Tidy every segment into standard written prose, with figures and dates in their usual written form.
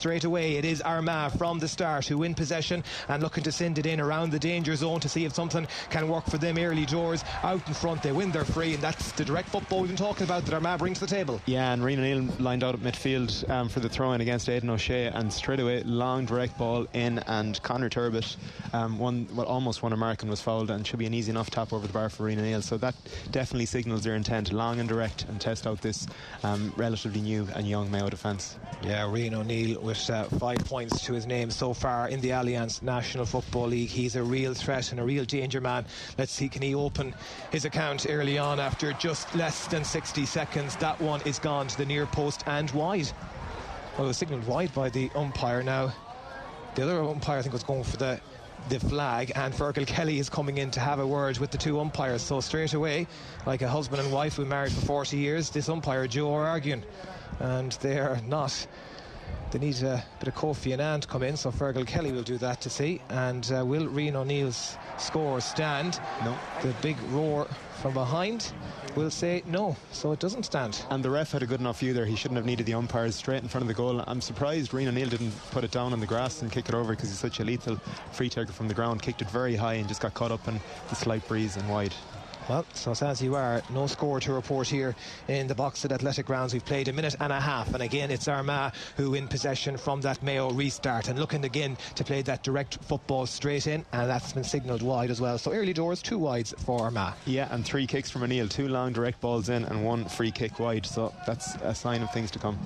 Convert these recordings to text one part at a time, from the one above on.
Straight away it is Armagh from the start who win possession and looking to send it in around the danger zone to see if something can work for them early doors. Out in front they win their free, and that's the direct football we've been talking about that Armagh brings to the table. Yeah, and Rian O'Neill lined out at midfield for the throw-in against Aidan O'Shea, and straight away long direct ball in, and Conor Turbett almost won a mark and was fouled, and should be an easy enough tap over the bar for Rian O'Neill. So that definitely signals their intent, long and direct, and test out this relatively new and young Mayo defence. Yeah, Rian O'Neill with 5 points to his name so far in the Alliance National Football League. He's a real threat and a real danger man. Let's see, can he open his account early on after just less than 60 seconds. That one is gone to the near post and wide. Well, it was signalled wide by the umpire. Now the other umpire I think was going for the flag, and Fergal Kelly is coming in to have a word with the two umpires. So straight away, like a husband and wife who married for 40 years, this umpire Joe are arguing, and they're not. They need a bit of Kofi Annan to come in, so Fergal Kelly will do that to see. And will Rian O'Neill's score stand? No. The big roar from behind will say no, so it doesn't stand. And the ref had a good enough view there. He shouldn't have needed the umpires straight in front of the goal. I'm surprised Rian O'Neill didn't put it down on the grass and kick it over, because he's such a lethal free taker from the ground. Kicked it very high and just got caught up in the slight breeze and wide. Well, so as you are, no score to report here in the Boxed Athletic Grounds. We've played a minute and a half, and again it's Armagh who in possession from that Mayo restart, and looking again to play that direct football straight in, and that's been signalled wide as well. So early doors, 2 wides for Armagh. Yeah, and 3 kicks from O'Neill, 2 long direct balls in and 1 free kick wide, so that's a sign of things to come.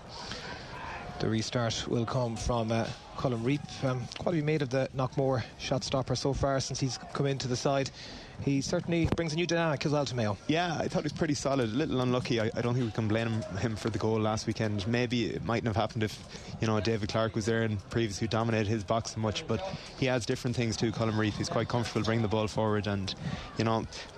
The restart will come from Colm Reap. What have you made of the Knockmore shot stopper so far since he's come into the side? He certainly brings a new dynamic as well to Mayo. Yeah, I thought he was pretty solid. A little unlucky. I don't think we can blame him for the goal last weekend. Maybe it mightn't have happened if David Clark was there and previously dominated his box so much, but he adds different things to Colm Reap. He's quite comfortable bringing the ball forward, and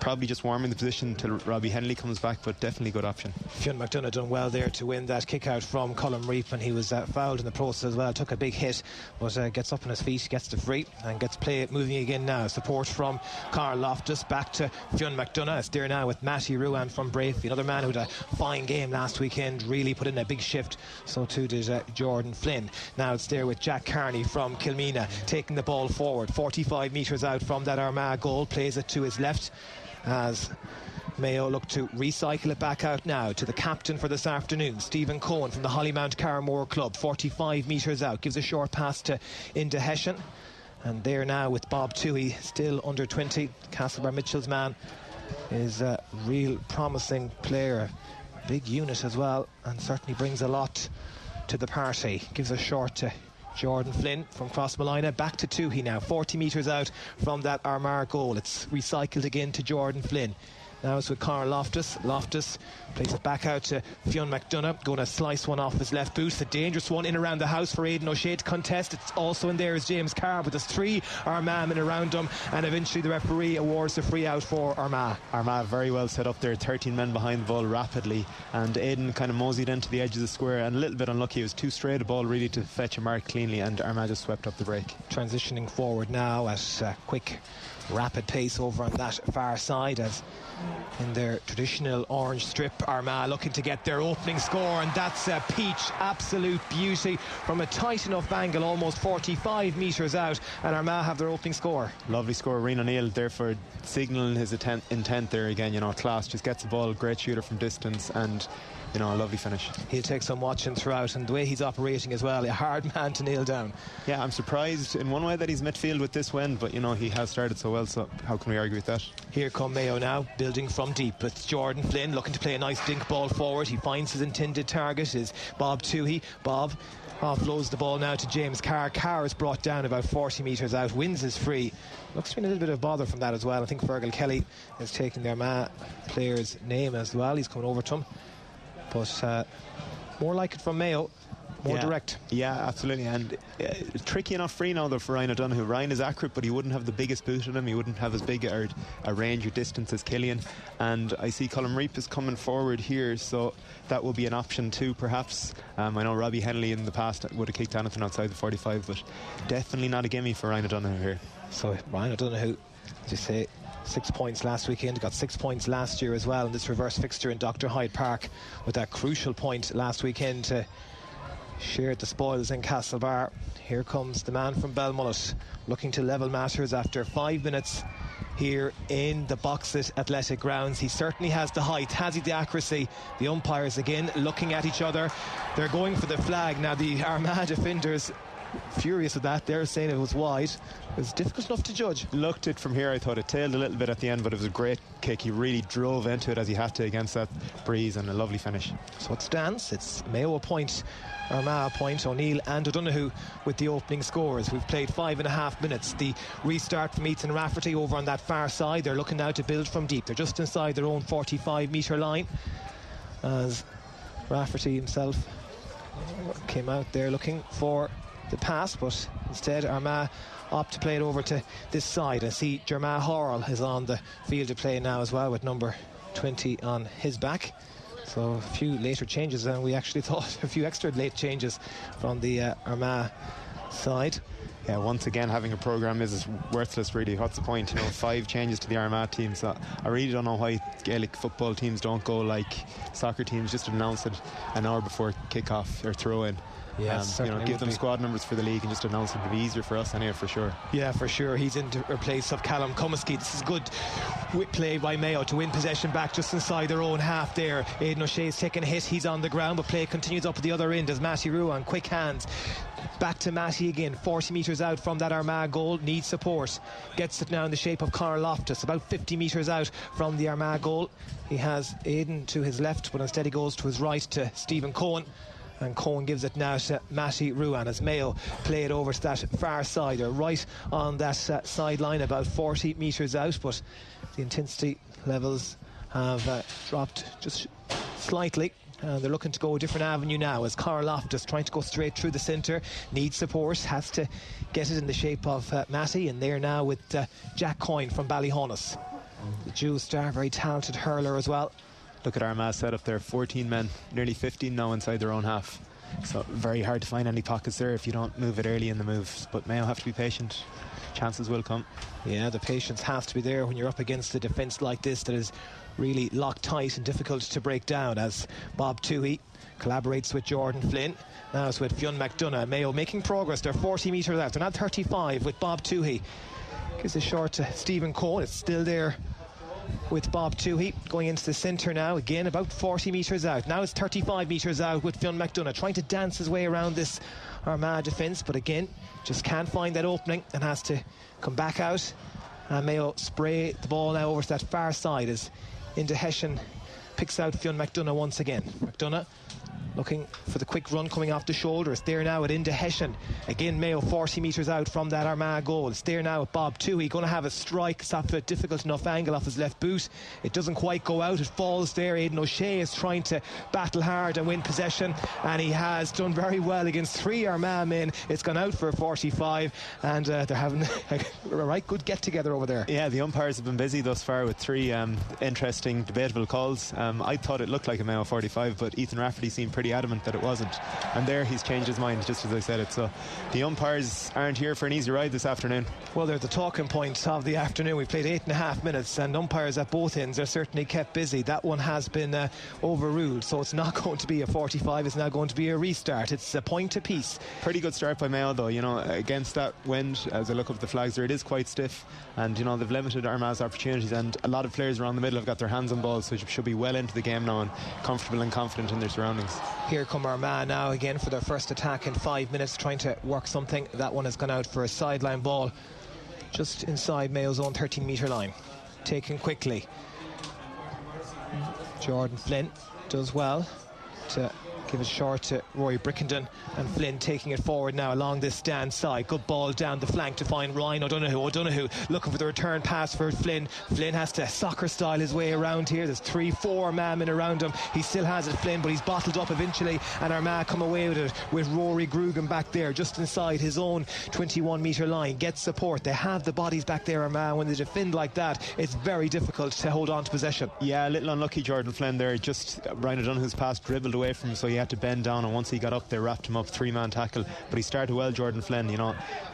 probably just warming the position till Robbie Henley comes back, but definitely a good option. Fionn McDonough done well there to win that kick out from Colm Reap, and he was fouled in the process as well. Took a big hit, but gets up on his feet, gets the free, and gets play moving again now. Support from Carl Loftus, back to Fionn McDonough. It's there now with Matty Ruan from Brave, another man who had a fine game last weekend, really put in a big shift. So too did Jordan Flynn. Now it's there with Jack Carney from Kilmina, taking the ball forward 45 metres out from that Armagh goal, plays it to his left as Mayo look to recycle it back out now to the captain for this afternoon, Stephen Cohen from the Hollymount Carramore Club. 45 metres out, gives a short pass to Inda Hession, and there now with Bob Toohey, still under 20. Castlebar Mitchell's man is a real promising player, big unit as well, and certainly brings a lot to the party. Gives a short to Jordan Flynn from Crossmolina, back to Toohey now, 40 metres out from that Armagh goal. It's recycled again to Jordan Flynn. Now it's with Carl Loftus. Loftus plays it back out to Fionn McDonough, going to slice one off his left boot. It's a dangerous one in around the house for Aidan O'Shea to contest. It's also in there is James Carr, but there's 3 Armagh men around him, and eventually the referee awards the free out for Armagh. Armagh very well set up there, 13 men behind the ball rapidly, and Aidan kind of moseyed into the edge of the square, and a little bit unlucky. It was too straight a ball really to fetch a mark cleanly, and Armagh just swept up the break. Transitioning forward now at quick rapid pace over on that far side, as in their traditional orange strip, Armagh looking to get their opening score, and that's a peach, absolute beauty from a tight enough angle, almost 45 metres out, and Armagh have their opening score. Lovely score. Rian O'Neill there for signalling his intent there again, class, just gets the ball, great shooter from distance, and a lovely finish. He'll take some watching throughout, and the way he's operating as well, a hard man to nail down. Yeah, I'm surprised in one way that he's midfield with this win, but he has started so well, so how can we argue with that? Here come Mayo now, building from deep with Jordan Flynn looking to play a nice dink ball forward. He finds his intended target is Bob Toohey. Bob offloads the ball now to James Carr. Carr is brought down about 40 metres out, wins his free. Looks to be a little bit of bother from that as well. I think Fergal Kelly is taking their player's name as well. He's coming over to him, but more like it from Mayo, more direct. Yeah, absolutely. And tricky enough free now though for Ryan O'Donoghue. Ryan is accurate, but he wouldn't have the biggest boot in him. He wouldn't have as big a range or distance as Killian. And I see Colm Reap is coming forward here, so that will be an option too, perhaps. I know Robbie Henley in the past would have kicked anything outside the 45, but definitely not a gimme for Ryan O'Donoghue here. So Ryan O'Donoghue, as you say, 6 points last weekend, got 6 points last year as well in this reverse fixture in Dr. Hyde Park, with that crucial point last weekend to shared the spoils in Castlebar. Here comes the man from Belmullet, looking to level matters after 5 minutes here in the Boxit Athletic Grounds. He certainly has the height. Has he the accuracy? The umpires again looking at each other. They're going for the flag. Now the Armagh defenders furious with that. They're saying it was wide. It was difficult enough to judge. Looked it from here. I thought it tailed a little bit at the end, but it was a great kick. He really drove into it as he had to against that breeze, and a lovely finish. So it stands. It's Mayo a point, Armagh a point. O'Neill and O'Donoghue with the opening scores. We've played 5.5 minutes. The restart from Ethan Rafferty over on that far side. They're looking now to build from deep. They're just inside their own 45-metre line as Rafferty himself came out there looking for the pass, but instead Armagh opt to play it over to this side. I see Jermaine Horrell is on the field of play now as well, with number 20 on his back. So a few later changes than we actually thought. A few extra late changes from the Armagh side. Yeah, once again having a programme is worthless really. What's the point? 5 changes to the Armagh team. So I really don't know why Gaelic football teams don't go like soccer teams, just announce it an hour before kick-off or throw-in. Yes, give them squad numbers for the league and just announce it. It'd be easier for us anyway, for sure. Yeah, for sure. He's in to replace of Callum Cumiskey. This is good play by Mayo to win possession back just inside their own half there. Aidan O'Shea's taking a hit. He's on the ground, but play continues up at the other end as Matty Ruan, quick hands. Back to Matty again, 40 metres out from that Armagh goal, needs support. Gets it now in the shape of Conor Loftus, about 50 metres out from the Armagh goal. He has Aidan to his left, but instead he goes to his right to Stephen Cohen. And Cohen gives it now to Matty Ruan as Mayo play it over to that far side. They're right on that sideline, about 40 metres out, but the intensity levels have dropped just slightly. They're looking to go a different avenue now as Conor Loftus trying to go straight through the centre, needs support, has to get it in the shape of Matty, and there now with Jack Coyne from Ballyhonus, the Jew star, very talented hurler as well. Look at Armagh set up there, 14 men, nearly 15 now inside their own half. So very hard to find any pockets there if you don't move it early in the moves. But Mayo have to be patient. Chances will come. Yeah, the patience has to be there when you're up against a defence like this that is really locked tight and difficult to break down, as Bob Toohey collaborates with Jordan Flynn. Now it's with Fionn McDonough. Mayo making progress. They're 40 metres out. They're not 35 with Bob Toohey. Gives a short to Stephen Cohen. It's still there with Bob Toohey going into the centre now, again about 40 metres out. Now it's 35 metres out with Fionn McDonough trying to dance his way around this Armagh defence, but again just can't find that opening and has to come back out. And Mayo spray the ball now over to that far side as Indeheshen picks out Fionn McDonough once again. McDonough looking for the quick run coming off the shoulder. It's there now at Indeheshen. Again, Mayo 40 metres out from that Armagh goal. It's there now at Bob Toohey. Going to have a strike. It's off a difficult enough angle off his left boot. It doesn't quite go out. It falls there. Aidan O'Shea is trying to battle hard and win possession, and he has done very well against 3 Armagh men. It's gone out for a 45, and they're having a right good get together over there. Yeah, the umpires have been busy thus far with 3 interesting, debatable calls. I thought it looked like a Mayo 45, but Ethan Rafferty seemed pretty adamant that it wasn't, and there he's changed his mind just as I said it. So the umpires aren't here for an easy ride this afternoon. Well, they're the talking points of the afternoon. We've played 8.5 minutes, and umpires at both ends are certainly kept busy. That one has been overruled, so it's not going to be a 45. It's now going to be a restart. It's a point apiece. Pretty good start by Mayo though, against that wind. As I look up the flags there, it is quite stiff, and they've limited Armagh's opportunities, and a lot of players around the middle have got their hands on balls, so should be well into the game now and comfortable and confident in their surroundings. Here come Armagh now again for their first attack in 5 minutes, trying to work something. That one has gone out for a sideline ball just inside Mayo's own 13-metre line. Taken quickly. Jordan Flynn does well to give it short to Rory Brickenden, and Flynn taking it forward now along this stand side. Good ball down the flank to find Ryan O'Donoghue. O'Donoghue looking for the return pass for Flynn. Flynn has to soccer style his way around here. There's 3-4 men around him. He still has it, Flynn, but he's bottled up eventually, and Armagh come away with it with Rory Grugan back there just inside his own 21-metre line. Gets support. They have the bodies back there, Armagh. When they defend like that, it's very difficult to hold on to possession. Yeah, a little unlucky Jordan Flynn there. Just Ryan O'Donoghue's pass dribbled away from him, so he he had to bend down, and once he got up they wrapped him up, 3-man tackle. But he started well, Jordan Flynn.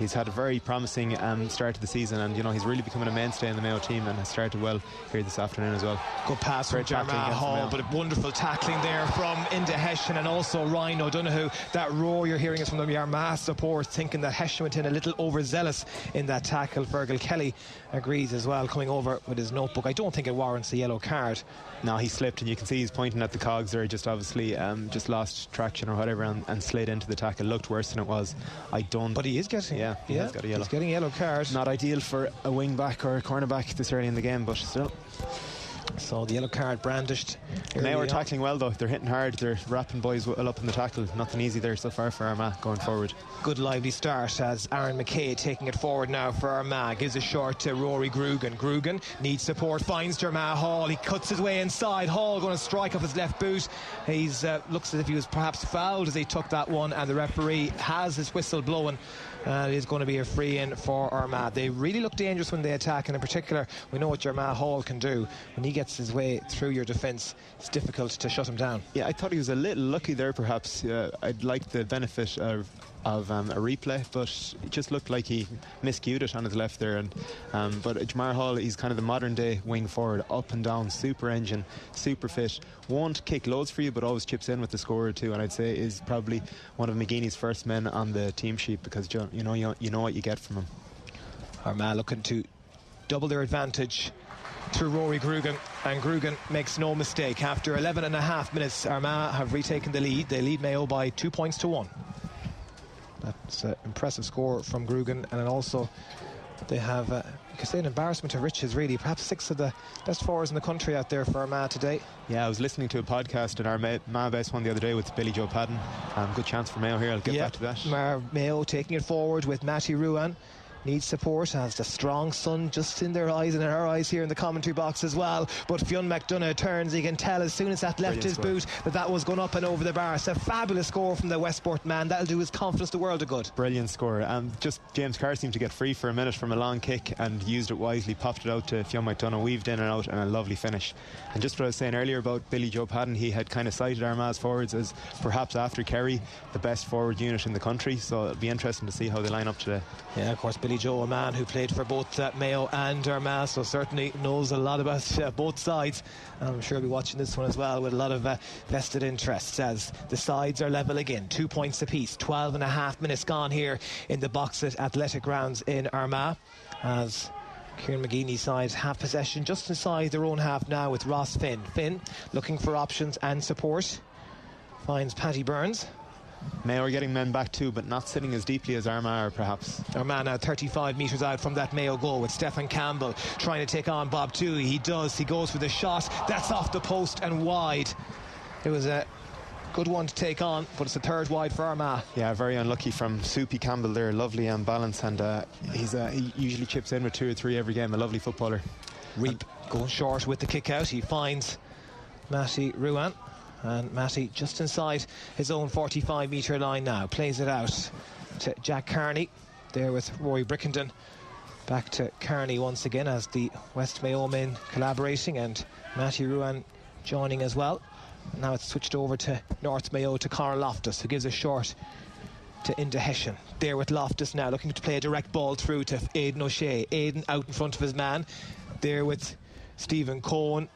He's had a very promising start to the season, and he's really becoming a mainstay in the Mayo team, and has started well here this afternoon as well. Good pass from Armagh Hall, but a wonderful tackling there from Enda Hessian and also Ryan O'Donoghue. That roar you're hearing is from the Armagh support, thinking that Hessian went in a little overzealous in that tackle. Fergal Kelly agrees as well, coming over with his notebook. I don't think it warrants a yellow card. No, he slipped, and you can see he's pointing at the cogs there. Just obviously just lost traction or whatever, and slid into the tackle. Looked worse than it was. But he is getting, he has got a yellow. He's getting a yellow card. Not ideal for a wing back or a cornerback this early in the game, but still. So the yellow card brandished. Now we're tackling well though. They're hitting hard. They're wrapping boys well up in the tackle. Nothing easy there so far for Armagh going forward. Good lively start as Aaron McKay taking it forward now for Armagh. Gives a short to Rory Grugan. Grugan needs support, finds Armagh Hall. He cuts his way inside. Hall going to strike off his left boot. He's looks as if he was perhaps fouled as he took that one, and the referee has his whistle blowing. It is going to be a free in for Armagh. They really look dangerous when they attack, and in particular we know what Armagh Hall can do. When he gets his way through your defence, it's difficult to shut him down. Yeah, I thought he was a little lucky there perhaps. I'd like the benefit of a replay, but it just looked like he miscued it on his left there. But Jamar Hall, he's kind of the modern day wing forward, up and down, super engine, super fit, won't kick loads for you but always chips in with the score or two, and I'd say is probably one of McGeeney's first men on the team sheet, because you know what you get from him. Armagh looking to double their advantage through Rory Grugan, and Grugan makes no mistake. After 11 and a half minutes, Armagh have retaken the lead. They lead Mayo by 2 points to 1. That's an impressive score from Grugan, and also they have, you could say, an embarrassment of riches really. Perhaps 6 of the best forwards in the country out there for Armagh today. Yeah, I was listening to a podcast at our Armagh Best one the other day with Billy Joe Padden. Good chance for Mayo here. I'll get back to that. Mayo taking it forward with Matty Ruan. Needs support, as the strong sun just in their eyes and in our eyes here in the commentary box as well. But Fionn McDonough turns. You can tell as soon as that left his boot that was going up and over the bar. It's a fabulous score from the Westport man. That'll do his confidence the world of good. Brilliant score. Just James Carr seemed to get free for a minute from a long kick and used it wisely, popped it out to Fionn McDonough, weaved in and out, and a lovely finish. And just what I was saying earlier about Billy Joe Padden, he had kind of cited Armagh's forwards as perhaps after Kerry the best forward unit in the country, so it'll be interesting to see how they line up today. Yeah, of course, Billy Joe, a man who played for both Mayo and Armagh, so certainly knows a lot about both sides. I'm sure he'll be watching this one as well with a lot of vested interests, as the sides are level again, 2 points apiece. 12 and a half minutes gone here in the Boxit Athletic Grounds in Armagh, as Kieran McGeeney's side have possession just inside their own half now with Ross Finn looking for options and support, finds Paddy Burns. Mayo are getting men back too, but not sitting as deeply as Armagh are perhaps. Armagh now 35 metres out from that Mayo goal with Stephen Campbell trying to take on Bob Toohey. He goes for the shot. That's off the post and wide. It was a good one to take on, but it's a third wide for Armagh. Yeah, very unlucky from Soupy Campbell there. Lovely balance, and he usually chips in with 2 or 3 every game. A lovely footballer. Reap going short with the kick out. He finds Matty Ruan, and Matty just inside his own 45 metre line now. Plays it out to Jack Carney there with Rory Brickenden. Back to Carney once again as the West Mayo men collaborating, and Matty Ruan joining as well. Now it's switched over to North Mayo to Conor Loftus, who gives a short to Enda Hessian. There with Loftus now looking to play a direct ball through to Aidan O'Shea. Aidan out in front of his man. There with Stephen Cohen.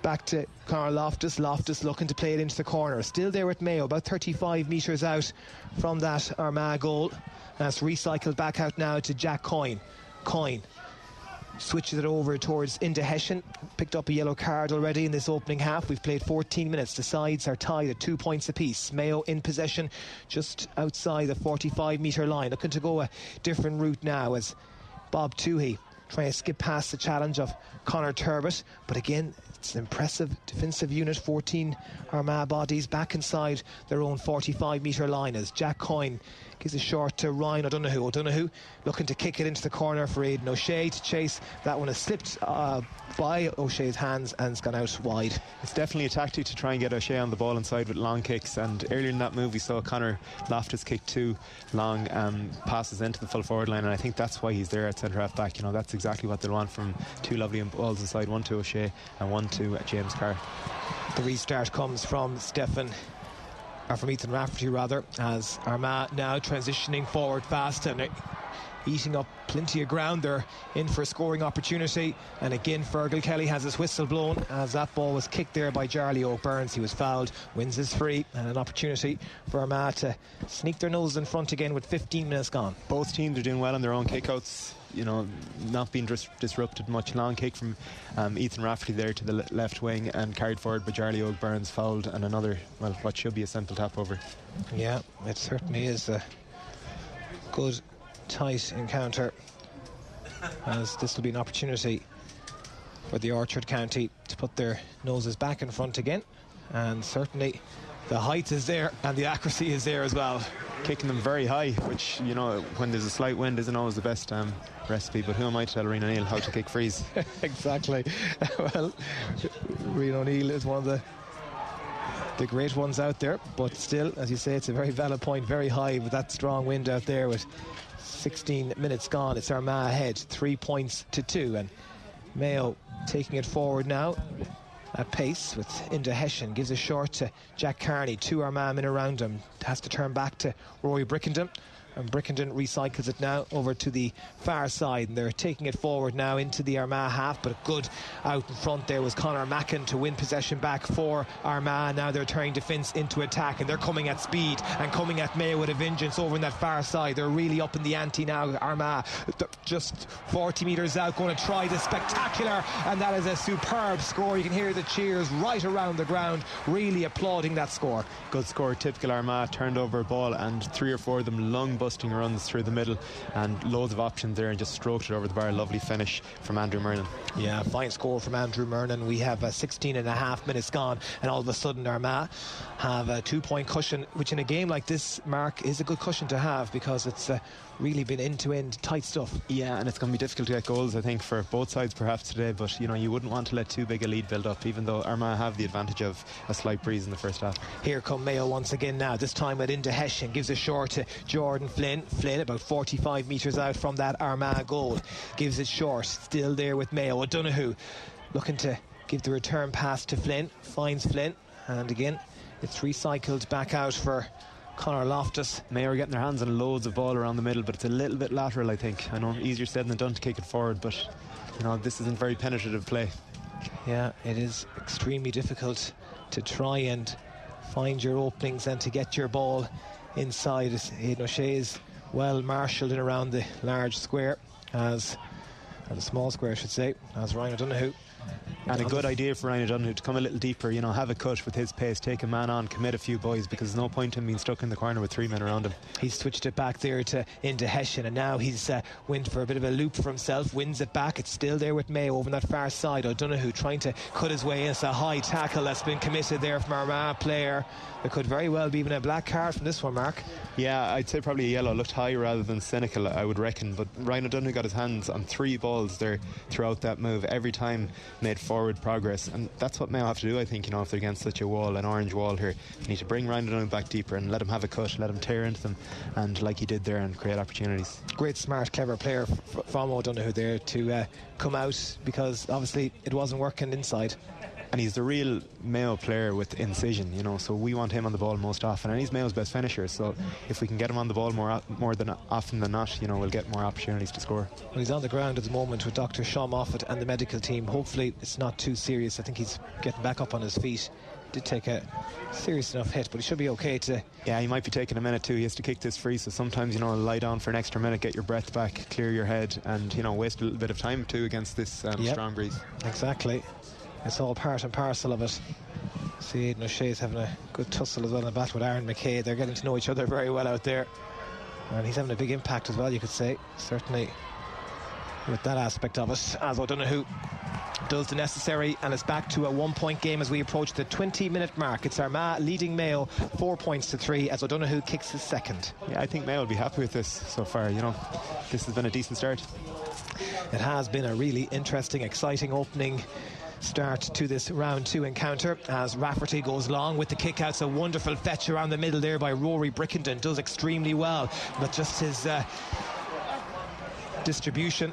Back to Conor Loftus. Loftus looking to play it into the corner. Still there with Mayo, about 35 metres out from that Armagh goal. That's recycled back out now to Jack Coyne. Coyne switches it over towards Enda Hessian. Picked up a yellow card already in this opening half. We've played 14 minutes. The sides are tied at 2 points apiece. Mayo in possession just outside the 45 metre line. Looking to go a different route now as Bob Toohey trying to skip past the challenge of Conor Turbett. But again, it's an impressive defensive unit. 14 Armagh bodies back inside their own 45 metre line as Jack Coyne gives a short to Ryan O'Donoghue. O'Donoghue looking to kick it into the corner for Aidan O'Shea to chase. That one has slipped by O'Shea's hands and it's gone out wide. It's definitely a tactic to try and get O'Shea on the ball inside with long kicks, and earlier in that move we saw Conor Loftus kick 2 long passes into the full forward line, and I think that's why he's there at centre half back. You know, that's exactly what they want from 2 lovely balls inside, one to O'Shea and one to James Carr. The restart comes from Ethan Rafferty rather, as Armagh now transitioning forward fast and eating up plenty of ground. They're in for a scoring opportunity, and again Fergal Kelly has his whistle blown as that ball was kicked there by Charlie O'Byrne. He was fouled, wins his free, and an opportunity for Armagh to sneak their nose in front again with 15 minutes gone. Both teams are doing well on their own kickouts, not being disrupted much. Long kick from Ethan Rafferty there to the left wing and carried forward by Charlie O'Byrne's fouled, and another, what should be a simple tap over. Yeah, it certainly is a good tight encounter, as this will be an opportunity for the Orchard County to put their noses back in front again, and certainly the height is there and the accuracy is there as well. Kicking them very high, which when there's a slight wind isn't always the best recipe, but who am I to tell Rian O'Neill how to kick frees? Exactly. Well, Rian O'Neill is one of the great ones out there, but still, as you say, it's a very valid point, very high with that strong wind out there. With 16 minutes gone, it's Armagh ahead 3 points to 2, and Mayo taking it forward now at pace with Inda Hessian, gives a short to Jack Carney, 2 Armagh men around him, has to turn back to Rory Brickenden, and Brickenden recycles it now over to the far side, and they're taking it forward now into the Armagh half, but good out in front there was Conor Mackin to win possession back for Armagh. Now they're turning defence into attack, and they're coming at speed and coming at Mayo with a vengeance over in that far side. They're really up in the ante now. Armagh just 40 metres out, going to try the spectacular, and that is a superb score. You can hear the cheers right around the ground, really applauding that score. Good score, typical Armagh. Turned over a ball and 3 or 4 of them lung busting runs through the middle, and loads of options there, and just stroked it over the bar. Lovely finish from Andrew Murnan. Yeah, fine score from Andrew Murnan. We have 16 and a half minutes gone, and all of a sudden Armagh have a 2-point cushion, which in a game like this, Mark, is a good cushion to have, because it's really been end-to-end tight stuff. Yeah, and it's going to be difficult to get goals, I think, for both sides perhaps today, but you wouldn't want to let too big a lead build up, even though Armagh have the advantage of a slight breeze in the first half. Here come Mayo once again now, this time with Inda Hessian, gives a short to Jordan Flynn about 45 metres out from that Armagh goal, gives it short, still there with Mayo. O'Donoghue looking to give the return pass to Flynn, finds Flynn, and again it's recycled back out for Conor Loftus. Mayo are getting their hands on loads of ball around the middle, but it's a little bit lateral, I think. I know easier said than done to kick it forward, but this isn't very penetrative play. Yeah, it is extremely difficult to try and find your openings and to get your ball inside. Aidan O'Shea is well marshalled in around the large square, or the small square I should say, as Ryan O'Donoghue. And a good idea for Ryan O'Donoghue to come a little deeper, have a cut with his pace, take a man on, commit a few boys, because there's no point in being stuck in the corner with 3 men around him. He's switched it back there into Hessian, and now he's went for a bit of a loop for himself, wins it back. It's still there with Mayo over on that far side. O'Donoghue trying to cut his way in. It's a high tackle that's been committed there from our Armagh player. There could very well be even a black card from this one, Mark. Yeah, I'd say probably a yellow. Looked high rather than cynical, I would reckon, but Ryan O'Donoghue got his hands on 3 balls there throughout that move. Every time made forward progress, and that's what Mayo have to do, I think, if they're against such a wall, an orange wall here. You need to bring Ryan O'Donoghue back deeper and let him have a cut, let him tear into them, and like he did there, and create opportunities. Great, smart, clever player from O'Donoghue there to come out, because obviously it wasn't working inside. And he's the real Mayo player with incision, so we want him on the ball most often, and he's Mayo's best finisher, so if we can get him on the ball more than often than not, we'll get more opportunities to score. Well, he's on the ground at the moment with Dr. Sean Moffat and the medical team. Hopefully it's not too serious. I think he's getting back up on his feet. Did take a serious enough hit, but he should be okay to... Yeah, he might be taking a minute too. He has to kick this free, so sometimes, lie down for an extra minute, get your breath back, clear your head, and, waste a little bit of time too against this strong breeze. Exactly. It's all part and parcel of it. See, Aidan O'Shea's having a good tussle as well in the bat with Aaron McKay. They're getting to know each other very well out there, and he's having a big impact as well, you could say, certainly with that aspect of it, as O'Donoghue does the necessary, and it's back to a 1-point game as we approach the 20-minute mark. It's Armagh leading Mayo 4 points to 3 as O'Donoghue kicks his second. Yeah, I think Mayo will be happy with this so far. This has been a decent start. It has been a really interesting, exciting opening start to this round 2 encounter, as Rafferty goes long with the kickouts. A wonderful fetch around the middle there by Rory Brickenden, does extremely well, but just his distribution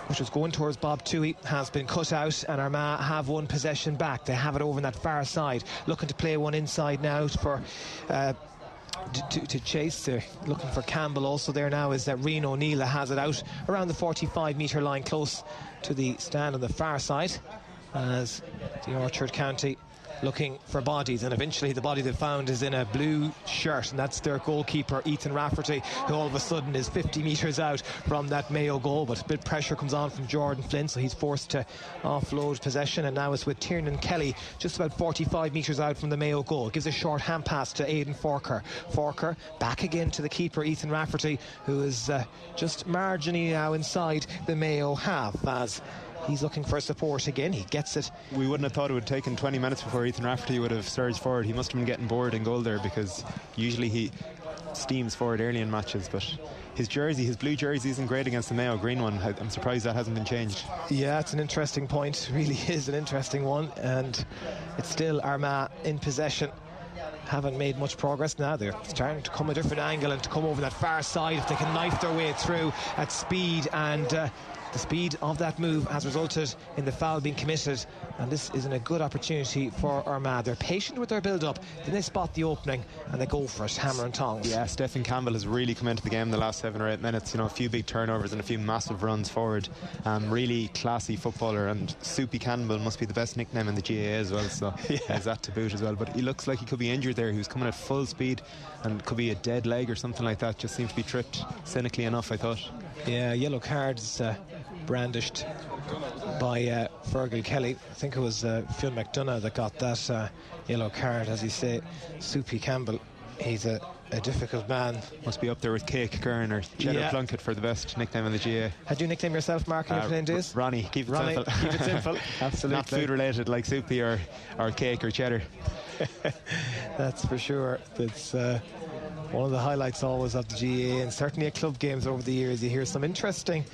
which was going towards Bob Toohey, has been cut out, and Armagh have won possession back. They have it over on that far side, looking to play one inside now for to chase. They're looking for Campbell. Also there now is that Rian O'Neill that has it out around the 45-metre line, close to the stand on the far side, as the Orchard County looking for bodies, and eventually the body they found is in a blue shirt, and that's their goalkeeper Ethan Rafferty, who all of a sudden is 50 metres out from that Mayo goal, but a bit of pressure comes on from Jordan Flynn, so he's forced to offload possession, and now it's with Tiernan Kelly just about 45 metres out from the Mayo goal. Gives a short hand pass to Aidan Forker back again to the keeper Ethan Rafferty, who is just marginally now inside the Mayo half, as he's looking for support again. He gets it. We wouldn't have thought it would have taken 20 minutes before Ethan Rafferty would have surged forward. He must have been getting bored in goal there, because usually he steams forward early in matches, but his blue jersey isn't great against the Mayo green one. I'm surprised that hasn't been changed. Yeah, it's an interesting point. It really is an interesting one, and it's still Armagh in possession. Haven't made much progress now. They're starting to come a different angle and to come over that far side if they can knife their way through at speed, and the speed of that move has resulted in the foul being committed, and this isn't a good opportunity for Armagh. They're patient with their build-up, then they spot the opening and they go for it, hammer and tongs. Yeah, Stephen Campbell has really come into the game in the last 7 or 8 minutes. You know, a few big turnovers and a few massive runs forward. Really classy footballer, and Soupy Campbell must be the best nickname in the GAA as well, so yeah, there's that to boot as well. But he looks like he could be injured there. He was coming at full speed, and could be a dead leg or something like that. Just seemed to be tripped cynically enough, I thought. Yeah, yellow cards brandished by Fergal Kelly. I think it was Fionn McDonough that got that yellow card, as you say. Soupy Campbell, he's a difficult man. Must be up there with Cake Kern or Cheddar Plunkett for the best nickname in the GA. Had you nicknamed yourself, Mark, in your playing days? Ronnie, keep it simple. Keep it simple. Absolutely. Not food related like Soupy or Cake or Cheddar. That's for sure. That's one of the highlights always of the GA, and certainly at club games over the years you hear some interesting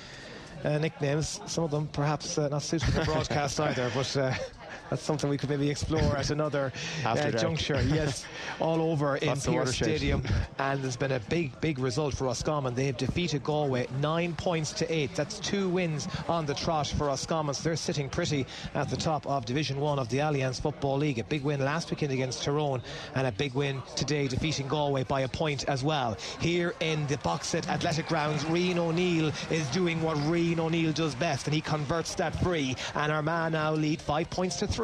nicknames, some of them perhaps not suited for the broadcast either, but that's something we could maybe explore at another juncture. Yes, all over in Pearse Stadium. And there's been a big result for Roscommon. They have defeated Galway 9 points to 8. That's 2 wins on the trot for Roscommon, so they're sitting pretty at the top of Division 1 of the Alliance Football League. A big win last weekend against Tyrone, and a big win today defeating Galway by a point as well. Here in the Boxit Athletic Grounds, Rian O'Neill is doing what Rian O'Neill does best, and he converts that free, and Armagh now lead 5 points to 3.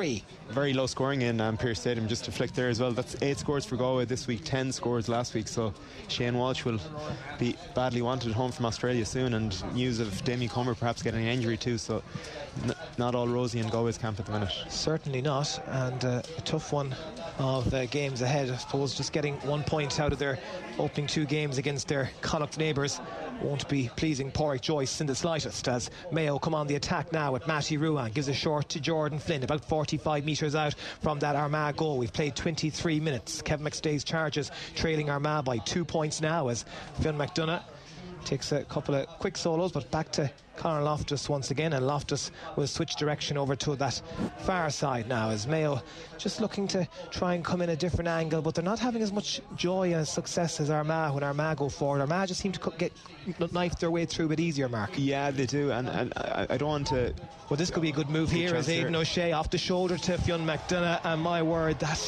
Very low scoring in Pearse Stadium, just to flick there as well. That's 8 scores for Galway this week, 10 scores last week, so Shane Walsh will be badly wanted home from Australia soon, and news of Damien Comer perhaps getting an injury too, so not all rosy in Galway's camp at the minute. Certainly not, and a tough one of games ahead. I suppose just getting 1 point out of their opening 2 games against their Connacht neighbours won't be pleasing Pádraig Joyce in the slightest, as Mayo come on the attack now with Matty Ruan. Gives a short to Jordan Flynn, about 45 metres out from that Armagh goal. We've played 23 minutes. Kevin McStay's Chargers trailing Armagh by 2 points now, as Fionn McDonough takes a couple of quick solos, but back to Conor Loftus once again, and Loftus will switch direction over to that far side now, as Mayo just looking to try and come in a different angle, but they're not having as much joy and success as Armagh when Armagh go forward. Armagh just seem to get knife their way through a bit easier, Mark. Yeah, they do, and I don't want to... Well, this could be a good move here, as Aidan O'Shea off the shoulder to Fionn McDonough, and my word, that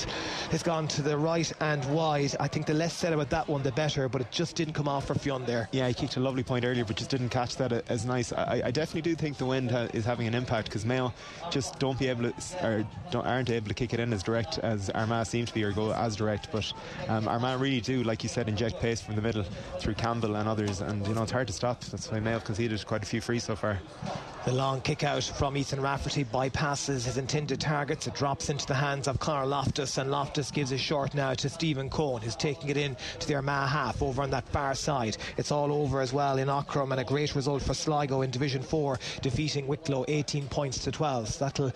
has gone to the right and wide. I think the less said about that one the better, but it just didn't come off for Fionn there. Yeah, he kicked a lovely point earlier, but just didn't catch that as nice. I definitely do think the wind is having an impact, because Mayo just aren't able to kick it in as direct as Armagh seem to be, or go as direct, but Armagh really do, like you said, inject pace from the middle through Campbell and others, and it's hard to stop. That's why Mayo have conceded quite a few frees so far. The long kick out from Ethan Rafferty bypasses his intended targets. It drops into the hands of Conor Loftus, and Loftus gives a short now to Stephen Cohen, who's taking it in to the Armagh half over on that far side. It's all over as well in Ockram, and a great result for Sligo in Division 4, defeating Wicklow 18 points to 12. So that'll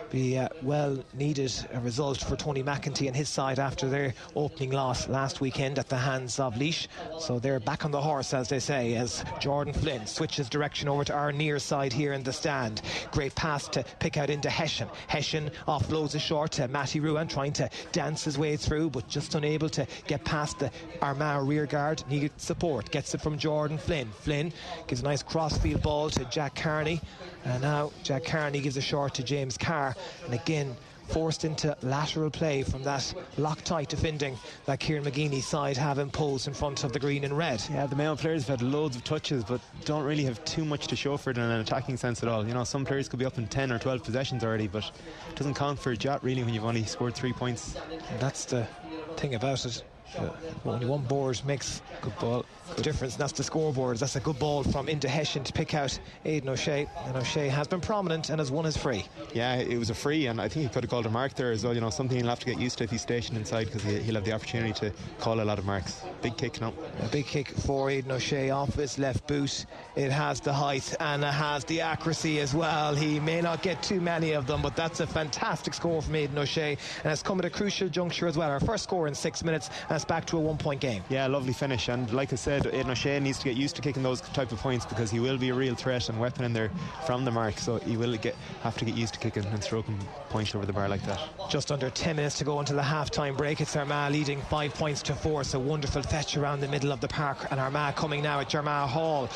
be a well needed result for Tony McEntee and his side after their opening loss last weekend at the hands of Laois. So they're back on the horse, as they say, as Jordan Flynn switches direction over to our near side here in the stand. Great pass to pick out into Hessian. Hessian offloads it short to Matty Ruan, trying to dance his way through, but just unable to get past the Armagh rear guard. Needed support, gets it from Jordan Flynn. Flynn gives a nice crossfield ball to Jack Carney, and now Jack Carney gives a short to James Carr, and again forced into lateral play from that Loctite defending that Kieran McGeeney's side have imposed in front of the green and red. Yeah, the Mayo players have had loads of touches but don't really have too much to show for it in an attacking sense at all. You know, some players could be up in 10 or 12 possessions already, but it doesn't count for a jot really when you've only scored 3 points. And that's the thing about it. Only one board makes good ball difference, and that's the scoreboard. That's a good ball from into Hessian to pick out Aidan O'Shea, and O'Shea has been prominent and has won his free. Yeah, it was a free, and I think he could have called a mark there as well. You know, something he'll have to get used to if he's stationed inside, because he'll have the opportunity to call a lot of marks. Big kick now. A big kick for Aidan O'Shea off his left boot. It has the height and it has the accuracy as well. He may not get too many of them, but that's a fantastic score from Aidan O'Shea, and it's come at a crucial juncture as well. Our first score in 6 minutes, and it's back to a 1 point game. Yeah, lovely finish, and like I said, Aidan O'Shea needs to get used to kicking those type of points, because he will be a real threat and weapon in there from the mark, so he will have to get used to kicking and stroking points over the bar like that. Just under 10 minutes to go until the half-time break. It's Armagh leading 5 points to 4. It's a wonderful fetch around the middle of the park, and Armagh coming now at Armagh Hall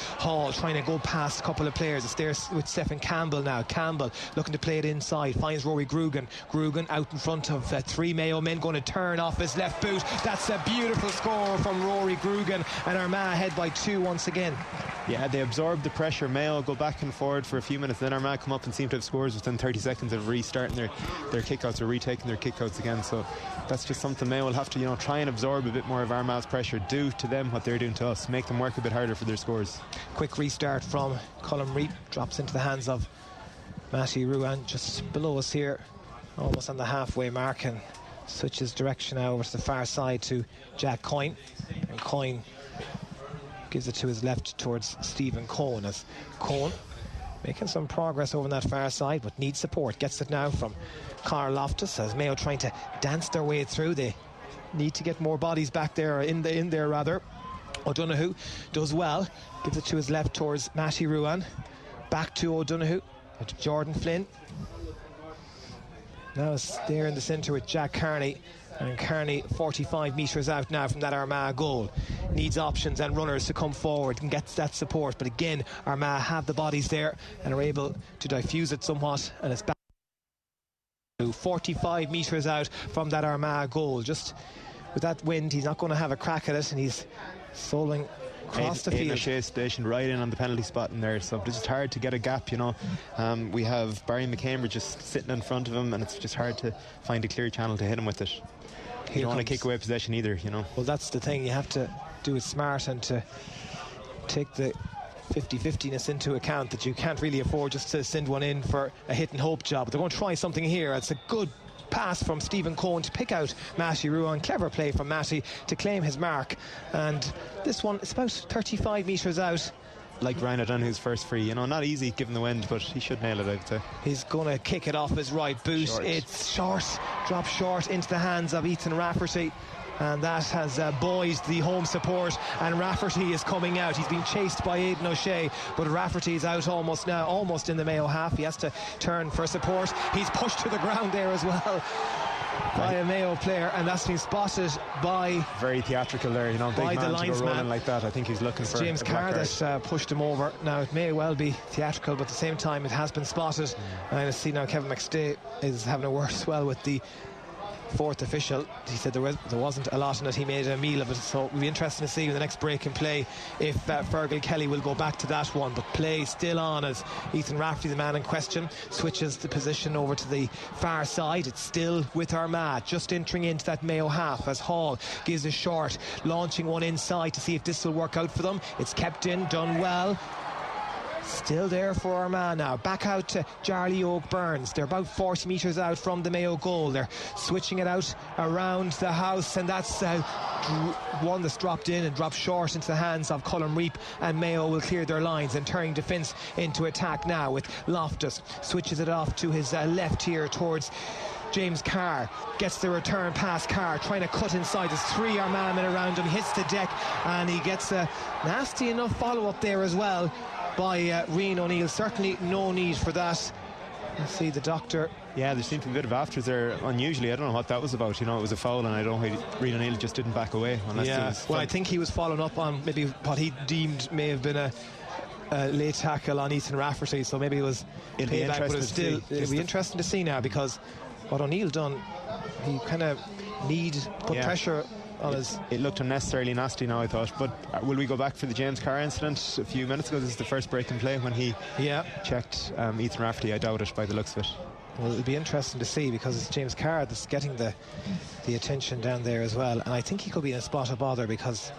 trying to go past a couple of players. It's there with Stephen Campbell now. Campbell looking to play it inside, finds Rory Grugan out in front of 3 Mayo men, going to turn off his left boot. That's a beautiful score from Rory Grugan, and Armagh head by 2 once again. Yeah, they absorbed the pressure. Mayo go back and forward for a few minutes, then Armagh come up and seem to have scores within 30 seconds of restarting their kickouts or retaking their kickouts again. So that's just something Mayo will have to, you know, try and absorb a bit more of Armagh's pressure, do to them what they're doing to us, make them work a bit harder for their scores. Quick restart from Colm Reap, drops into the hands of Matty Ruan just below us here, almost on the halfway mark, and switches direction now over to the far side to Jack Coyne, and Coyne gives it to his left towards Stephen Cohen, as Cohen making some progress over on that far side but needs support. Gets it now from Carl Loftus, as Mayo trying to dance their way through. They need to get more bodies back there, in there rather. O'Donoghue does well, gives it to his left towards Matty Ruan, back to O'Donoghue, to Jordan Flynn. Now it's there in the centre with Jack Carney, and Carney 45 metres out now from that Armagh goal. Needs options and runners to come forward and gets that support, but again Armagh have the bodies there and are able to diffuse it somewhat, and it's back to 45 metres out from that Armagh goal. Just with that wind, he's not going to have a crack at it, and he's soloing across the field. O'Shea stationed right in on the penalty spot in there, so it's just hard to get a gap, you know. We have Barry McCambridge just sitting in front of him, and it's just hard to find a clear channel to hit him with it. You don't want to kick away possession either, you know. Well, that's the thing, you have to do it smart and to take the 50-50ness into account, that you can't really afford just to send one in for a hit and hope job. But they're going to try something here. It's a good pass from Stephen Cohen to pick out Matty Ruan. Clever play from Matty to claim his mark, and this one is about 35 metres out. Like Ryan O'Donoghue's first free, you know, not easy given the wind, but he should nail it, I'd say. He's going to kick it off his right boot. It's short, drops short into the hands of Ethan Rafferty, and that has buoyed the home support, and Rafferty is coming out. He's been chased by Aidan O'Shea, but Rafferty is out almost now, almost in the Mayo half. He has to turn for support. He's pushed to the ground there as well by a Mayo player, and that's been spotted by, very theatrical there, you know, big by man the to go rolling like that. I think he's looking for James Carr that pushed him over. Now it may well be theatrical, but at the same time it has been spotted. And I see now Kevin McStay is having a word well with the fourth official. He said there wasn't a lot in it, he made a meal of it, so it'll be interesting to see in the next break in play if Fergal Kelly will go back to that one. But play still on as Ethan Rafferty, the man in question, switches the position over to the far side. It's still with Armagh, just entering into that Mayo half, as Hall gives a short, launching one inside to see if this will work out for them. It's kept in, done well. Still there for Armagh now. Back out to Jarly Oak Burns. They're about 40 metres out from the Mayo goal. They're switching it out around the house, and that's one that's dropped in and dropped short into the hands of Colm Reap, and Mayo will clear their lines and turning defence into attack now with Loftus. Switches it off to his left here towards James Carr. Gets the return pass. Carr trying to cut inside. There's 3 Armagh men around him. Hits the deck, and he gets a nasty enough follow-up there as well by Rian O'Neill. Certainly no need for that. Let's see the doctor. Yeah, there seemed to be a bit of afters there. Unusually, I don't know what that was about. You know, it was a foul, and I don't know why Rian O'Neill just didn't back away. Well, I think he was following up on maybe what he deemed may have been a late tackle on Ethan Rafferty, so maybe it was payback, but it'll be interesting to see now, because what O'Neill done, he kind of put pressure on his... It looked unnecessarily nasty now, I thought. But will we go back for the James Carr incident a few minutes ago? This is the first break in play when he checked Ethan Rafferty. I doubt it by the looks of it. Well, it'll be interesting to see, because it's James Carr that's getting the attention down there as well, and I think he could be in a spot of bother, because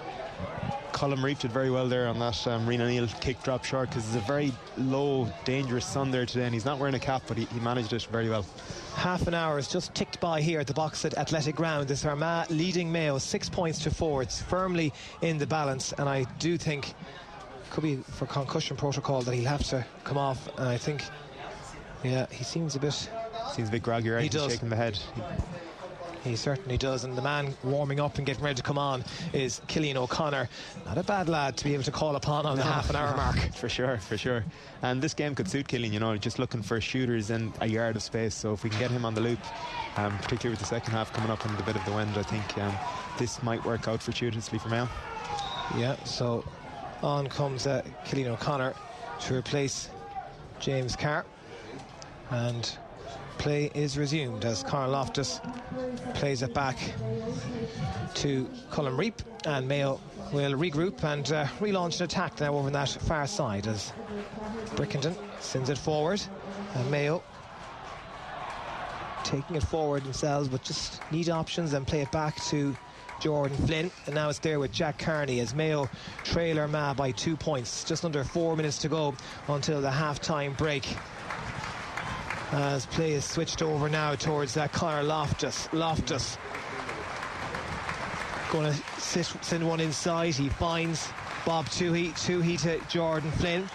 Colm Reap did very well there on that Rian O'Neill kick drop short, because it's a very low, dangerous sun there today, and he's not wearing a cap, but he managed it very well. Half an hour has just ticked by here at the box at Athletic Ground. This Armagh leading Mayo 6 points to 4. It's firmly in the balance, and I do think it could be for concussion protocol that he'll have to come off, and I think he seems a bit groggy, right? He's shaking the head. He certainly does, and the man warming up and getting ready to come on is Cillian O'Connor. Not a bad lad to be able to call upon on the half an hour mark. For sure. And this game could suit Cillian, you know, just looking for shooters in a yard of space. So if we can get him on the loop, particularly with the second half coming up and a bit of the wind, I think this might work out fortuitously for Mayo. Yeah, so on comes Cillian O'Connor to replace James Carr, and play is resumed as Carl Loftus plays it back to Colm Reap, and Mayo will regroup and relaunch an attack now over on that far side as Brickenden sends it forward, and Mayo taking it forward themselves, but just need options and play it back to Jordan Flynn, and now it's there with Jack Carney as Mayo trail Armagh by 2 points. Just under 4 minutes to go until the half-time break, as play is switched over now towards Conor Loftus. Loftus going to send one inside. He finds Bob Toohey to Jordan Flynn.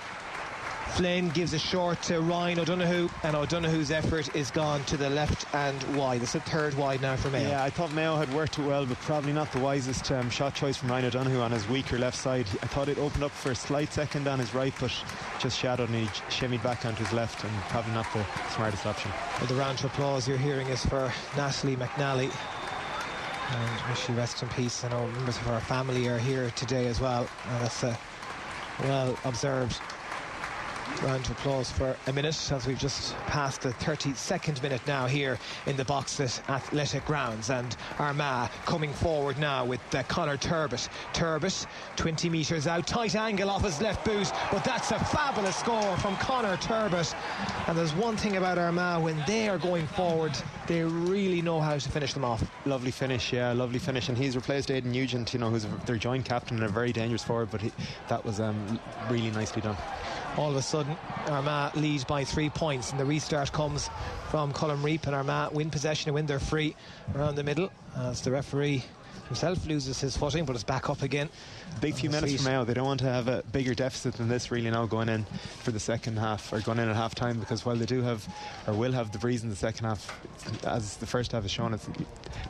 Flynn gives a short to Ryan O'Donoghue, and O'Donoghue's effort is gone to the left and wide. It's a third wide now for Mayo. Yeah, I thought Mayo had worked it well, but probably not the wisest shot choice from Ryan O'Donoghue on his weaker left side. I thought it opened up for a slight second on his right, but just shadowed, and he shimmied back onto his left, and probably not the smartest option. Well, the round of applause you're hearing is for Natalie McNally, and may she rest in peace. I know members of her family are here today as well, and that's a well observed round of applause for a minute, as we've just passed the 32nd minute now here in the box at Athletic Grounds, and Armagh coming forward now with Conor Turbot. Turbot 20 metres out, tight angle off his left boot, but that's a fabulous score from Conor Turbot. And there's one thing about Armagh: when they are going forward, they really know how to finish them off. Lovely finish, and he's replaced Aidan Nugent, you know, who's their joint captain and a very dangerous forward, but that was really nicely done. All of a sudden, Armagh lead by 3 points, and the restart comes from Colm Reap, and Armagh win possession and win their free around the middle as the referee himself loses his footing, but is back up again. Big few minutes for Mayo. They don't want to have a bigger deficit than this really now going in for the second half, or going in at half time, because while they do have, or will have, the breeze in the second half, as the first half has shown, it's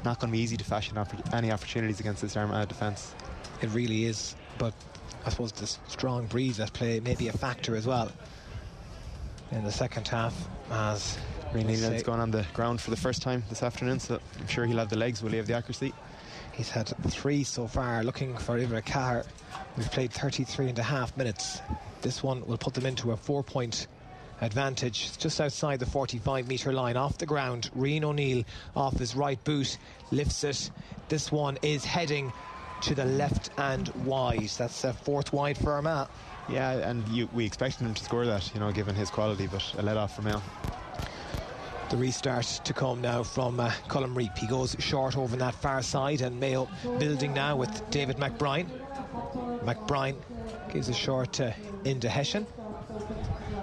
not going to be easy to fashion any opportunities against this Armagh defence. It really is, but I suppose the strong breeze at play may be a factor as well in the second half, as Rian gone on the ground for the first time this afternoon, so I'm sure he'll have the legs. Will he have the accuracy? He's had 3 so far. Looking for Ibra Carr. We've played 33 and a half minutes. This one will put them into a 4-point advantage. It's just outside the 45-metre line, off the ground. Rian O'Neill off his right boot lifts it. This one is heading to the left and wide. That's a 4th wide for Armagh. Yeah, and we expected him to score that, you know, given his quality, but a let off for Mayo. The restart to come now from Colm Reap. He goes short over on that far side, and Mayo building now with David McBride. McBride gives a short into Hessian.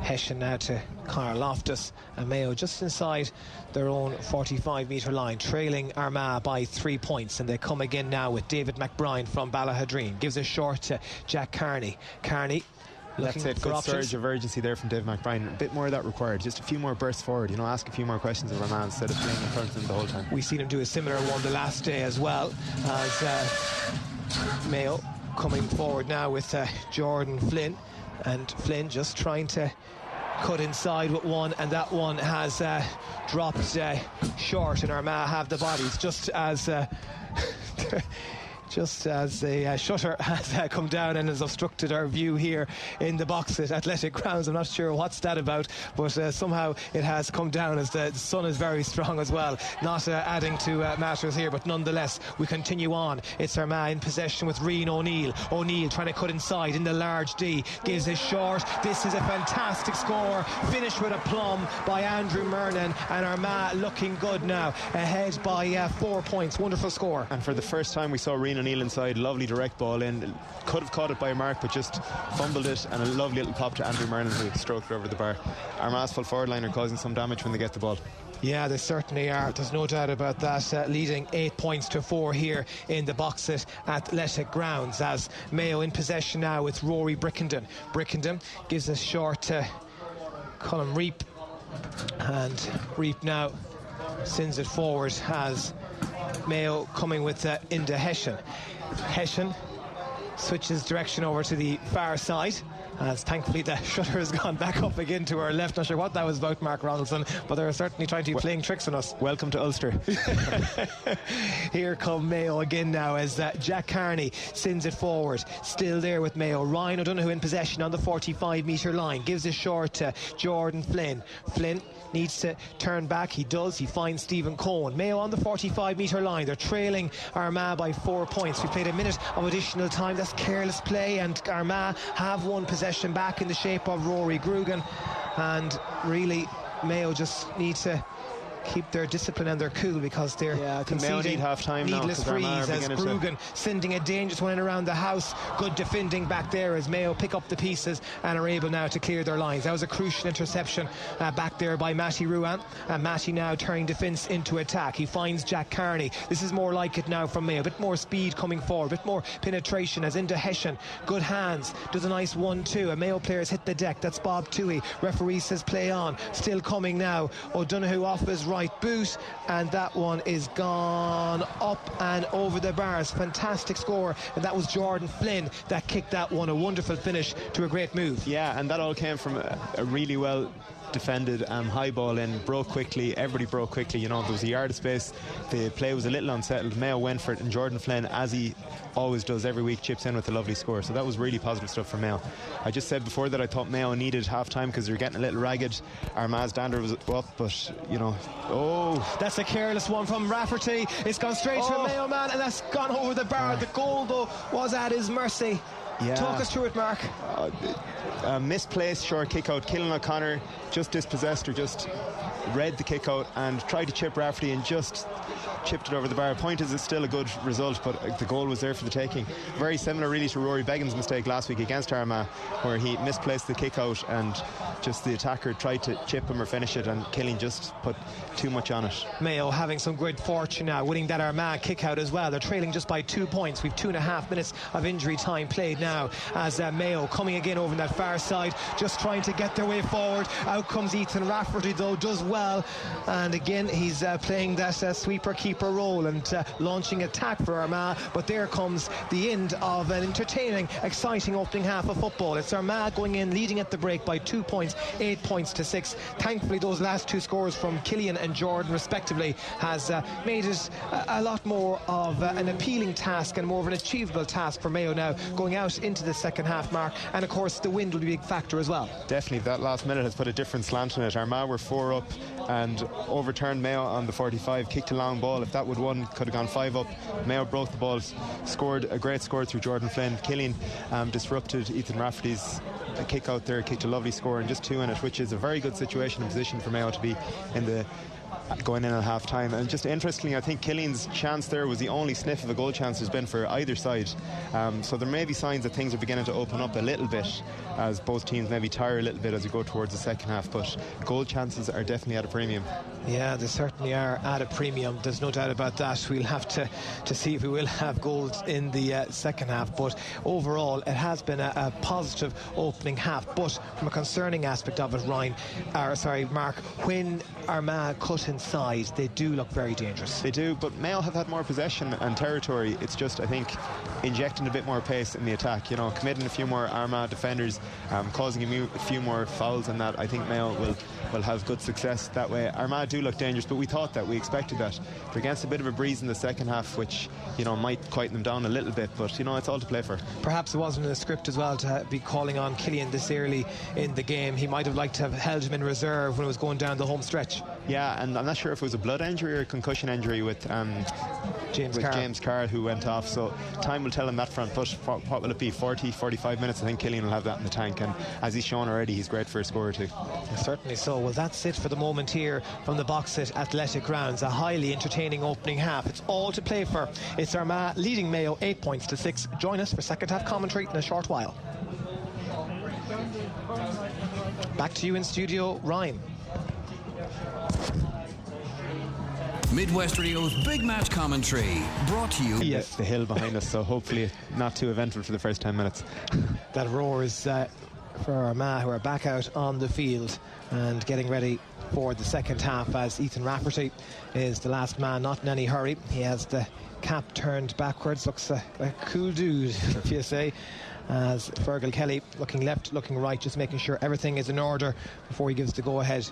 Hessian now to Conor Loftus, and Mayo just inside their own 45-metre line, trailing Armagh by 3 points. And they come again now with David McBride from Ballahadreen. Gives a short to Jack Carney. That's it, good surge of urgency there from Dave McBride. A bit more of that required, just a few more bursts forward, ask a few more questions of Armagh instead of being in front of them the whole time. We've seen him do a similar one the last day as well, as Mayo coming forward now with Jordan Flynn, and Flynn just trying to cut inside with one, and that one has dropped short, and Armagh have the bodies just as the shutter has come down and has obstructed our view here in the box at Athletic Grounds. I'm not sure what's that about, but somehow it has come down as the sun is very strong as well, not adding to matters here, but nonetheless we continue on. It's Armagh in possession with Rian O'Neill trying to cut inside in the large D, gives it short. This is a fantastic score, finished with a plum by Andrew Murnan, and Armagh looking good now, ahead by 4 points. Wonderful score. And for the first time we saw Rian O'Neill inside, lovely direct ball in, could have caught it by a mark but just fumbled it, and a lovely little pop to Andrew Mernon who stroked it over the bar. Armagh's full forward line are causing some damage when they get the ball. Yeah, they certainly are. There's no doubt about that. Leading 8 points to 4 here in the box at Athletic Grounds, as Mayo in possession now with Rory Brickenden. Brickenden gives a short to Colin Reap, and Reap now sends it forward as Mayo coming with into Hessian. Hessian switches direction over to the far side, as thankfully the shutter has gone back up again to our left. Not sure what that was about, Mark Ronaldson, but they're certainly trying to be playing tricks on us. Welcome to Ulster. Here come Mayo again now, as Jack Carney sends it forward. Still there with Mayo. Ryan O'Donoghue in possession on the 45-metre line, gives it short to Jordan Flynn. Flynn needs to turn back. He does. He finds Stephen Cohen. Mayo on the 45-metre line. They're trailing Armagh by 4 points. We played a minute of additional time. That's careless play, and Armagh have won possession back in the shape of Rory Grugan. And really, Mayo just need to keep their discipline and their cool, because they're conceding needless frees, as Grugan sending a dangerous one in around the house. Good defending back there as Mayo pick up the pieces and are able now to clear their lines. That was a crucial interception back there by Matty Ruan, and Matty now turning defence into attack. He finds Jack Carney. This is more like it now from Mayo, a bit more speed coming forward, a bit more penetration as into Hessian. Good hands, does a nice 1-2. A Mayo player's hit the deck. That's Bob Toohey. Referee says play on. Still coming now. O'Donoghue off his right boot, and that one is gone up and over the bars. Fantastic score, and that was Jordan Flynn that kicked that one. A wonderful finish to a great move. Yeah, and that all came from a really well defended high ball in, broke quickly, everybody broke quickly, there was a yard of space, the play was a little unsettled, Mayo went for it, and Jordan Flynn, as he always does every week, chips in with a lovely score. So that was really positive stuff for Mayo. I just said before that I thought Mayo needed half time because they're getting a little ragged. Armagh's dander was up, but that's a careless one from Rafferty. It's gone straight to a Mayo man, and that's gone over the bar. The goal though was at his mercy. Yeah. Talk us through it, Mark. Misplaced short kick out. Killen O'Connor just dispossessed, or just read the kick out and tried to chip Rafferty and just chipped it over the bar. Point is, it's still a good result, but the goal was there for the taking. Very similar really to Rory Beggan's mistake last week against Armagh, where he misplaced the kick out and just the attacker tried to chip him or finish it, and Killen just put too much on it. Mayo having some great fortune now, winning that Armagh kick out as well. They're trailing just by 2 points. We've 2.5 minutes of injury time played now, as Mayo coming again over that far side, just trying to get their way forward. Out comes Ethan Rafferty though, does well, and again he's playing that sweeper keeper role and launching attack for Armagh. But there comes the end of an entertaining, exciting opening half of football. It's Armagh going in leading at the break by 2 points, 8 points to 6. Thankfully those last two scores from Killian and Jordan respectively has made it a lot more of an appealing task and more of an achievable task for Mayo now going out into the second half, Mark. And of course the wind will be a big factor as well. Definitely, that last minute has put a different slant on it. Armagh were 4 up and overturned Mayo on the 45, kicked a long ball. If that would won, could have gone 5 up. Mayo broke the ball, scored a great score through Jordan Flynn. Killian disrupted Ethan Rafferty's kick out there, kicked a lovely score and just 2 in it, which is a very good situation and position for Mayo to be in the going in at half time. And just interestingly, I think Killian's chance there was the only sniff of a goal chance there's been for either side. So there may be signs that things are beginning to open up a little bit as both teams maybe tire a little bit as we go towards the second half, but goal chances are definitely at a premium. Yeah, they certainly are at a premium. There's no doubt about that. We'll have to see if we will have goals in the second half, but overall it has been a positive opening half. But from a concerning aspect of it, Mark, when Armagh cut inside, they do look very dangerous. They do, but Mayo have had more possession and territory. It's just, I think, injecting a bit more pace in the attack, committing a few more Armagh defenders, causing a few more fouls, and that I think Mayo will have good success that way. Armagh do look dangerous, but we expected that. They're against a bit of a breeze in the second half, which might quieten them down a little bit, but it's all to play for. Perhaps it wasn't in the script as well to be calling on Killian this early in the game. He might have liked to have held him in reserve when it was going down the home stretch. Yeah, and I'm not sure if it was a blood injury or a concussion injury with James Carr, who went off, so time will tell on that front. But what will it be, 45 minutes? I think Killian will have that in the tank, and as he's shown already, he's great for a score or two. Yeah, certainly so. Well, that's it for the moment here from the box at Athletic Grounds. A highly entertaining opening half. It's all to play for. It's Armagh leading Mayo 8 points to 6. Join us for second half commentary in a short while. Back to you in studio, Ryan. Midwest Radio's Big Match Commentary, brought to you. Yes, the hill behind us, so hopefully not too eventful for the first 10 minutes. That roar is for Armagh, who are back out on the field and getting ready for the second half, as Ethan Rafferty is the last man, not in any hurry. He has the cap turned backwards, looks like a cool dude, if you say, as Fergal Kelly looking left, looking right, just making sure everything is in order before he gives the go-ahead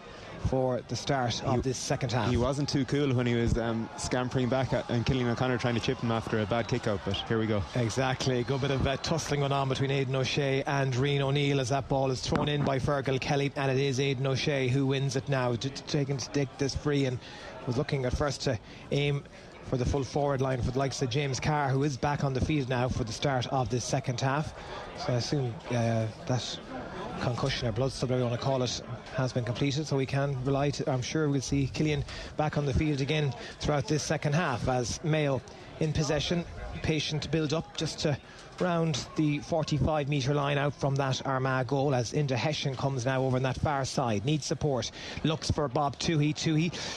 for the start of this second half. He wasn't too cool when he was scampering back and Killian O'Connor trying to chip him after a bad kick out, but here we go. Exactly, a good bit of tussling going on between Aidan O'Shea and Rian O'Neill as that ball is thrown in by Fergal Kelly, and it is Aidan O'Shea who wins it now, taking to take this free, and was looking at first to aim for the full forward line for the likes of James Carr, who is back on the field now for the start of this second half. So I assume that concussion or blood, whatever you want to call it, has been completed, so we can rely to, I'm sure we'll see Killian back on the field again throughout this second half, as Mayo in possession, patient build up just to round the 45 metre line out from that Armagh goal, as Inda Hessian comes now over on that far side, needs support, looks for Bob Toohey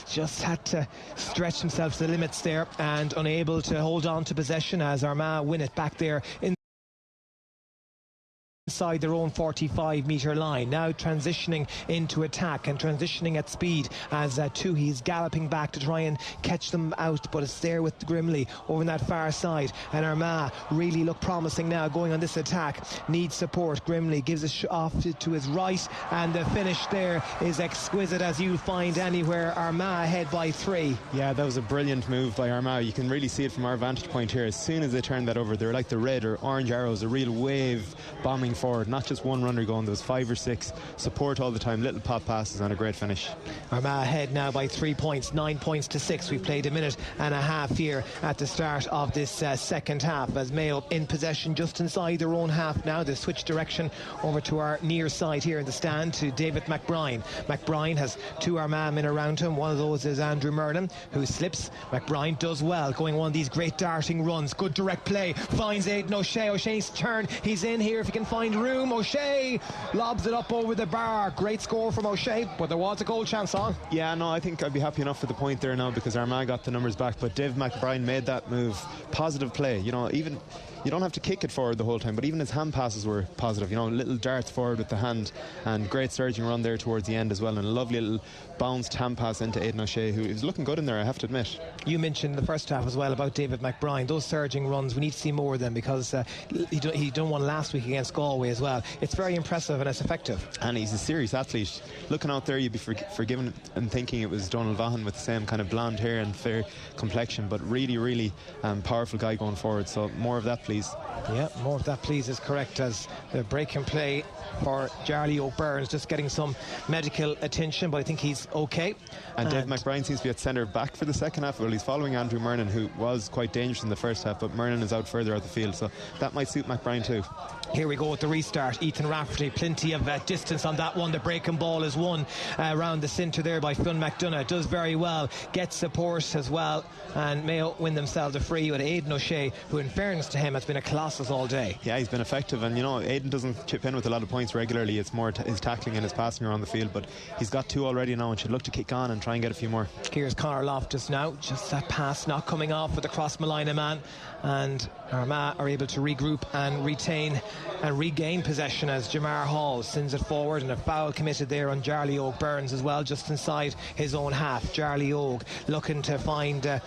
just had to stretch himself to the limits there and unable to hold on to possession, as Armagh win it back there inside their own 45 metre line, now transitioning into attack and transitioning at speed, as Toohey is galloping back to try and catch them out, but it's there with Grimley over on that far side, and Armagh really look promising now going on this attack, needs support. Grimley gives it off to his right, and the finish there is exquisite as you'll find anywhere. Armagh ahead by 3. Yeah, that was a brilliant move by Armagh. You can really see it from our vantage point here. As soon as they turned that over, they were like the red or orange arrows, a real wave bombing forward, not just one runner going, there was 5 or 6, support all the time, little pop passes and a great finish. Armagh ahead now by 3 points, 9 points to 6. We've played a minute and a half here at the start of this second half, as Mayo in possession just inside their own half now. They switch direction over to our near side here in the stand to David McBride. McBride has 2 Armagh men around him. One of those is Andrew Merlin, who slips. McBride does well, going one of these great darting runs, good direct play, finds Aidan O'Shea. O'Shea's turn, he's in here if he can find room. O'Shea lobs it up over the bar. Great score from O'Shea, but there was a goal chance on. Yeah, no, I think I'd be happy enough for the point there now, because Armagh got the numbers back, but Dave McBride made that move. Positive play, even you don't have to kick it forward the whole time, but even his hand passes were positive, little darts forward with the hand, and great surging run there towards the end as well, and a lovely little bounced hand pass into Aidan O'Shea, who was looking good in there, I have to admit. You mentioned in the first half as well about David McBride, those surging runs, we need to see more of them, because he done one last week against Galway as well. It's very impressive and it's effective, and he's a serious athlete. Looking out there, you'd be forgiven and thinking it was Donald Vaughan with the same kind of blonde hair and fair complexion, but really powerful guy going forward, so more of that please. Yeah, more of that please is correct, as the break and play for Charlie O'Byrne's just getting some medical attention, but I think he's okay. And Dave McBride seems to be at centre back for the second half. Well, he's following Andrew Mernon, who was quite dangerous in the first half, but Mernon is out further out the field, so that might suit McBride too. Here we go with the restart. Ethan Rafferty, plenty of distance on that one. The breaking ball is won around the centre there by Fionn McDonagh. Does very well, gets support as well, and Mayo win themselves a free with Aidan O'Shea, who in fairness to him has been a colossus all day. Yeah, he's been effective, and you know, Aidan doesn't chip in with a lot of points regularly. It's more his tackling and his passing around the field, but he's got 2 already now and should look to kick on and try and get a few more. Here's Conor Loftus now, just that pass not coming off with the cross Malina man, and Armagh are able to regroup and retain and regain possession as Jamar Hall sends it forward, and a foul committed there on Jarly Oak Burns as well, just inside his own half. Jarly Oak looking to find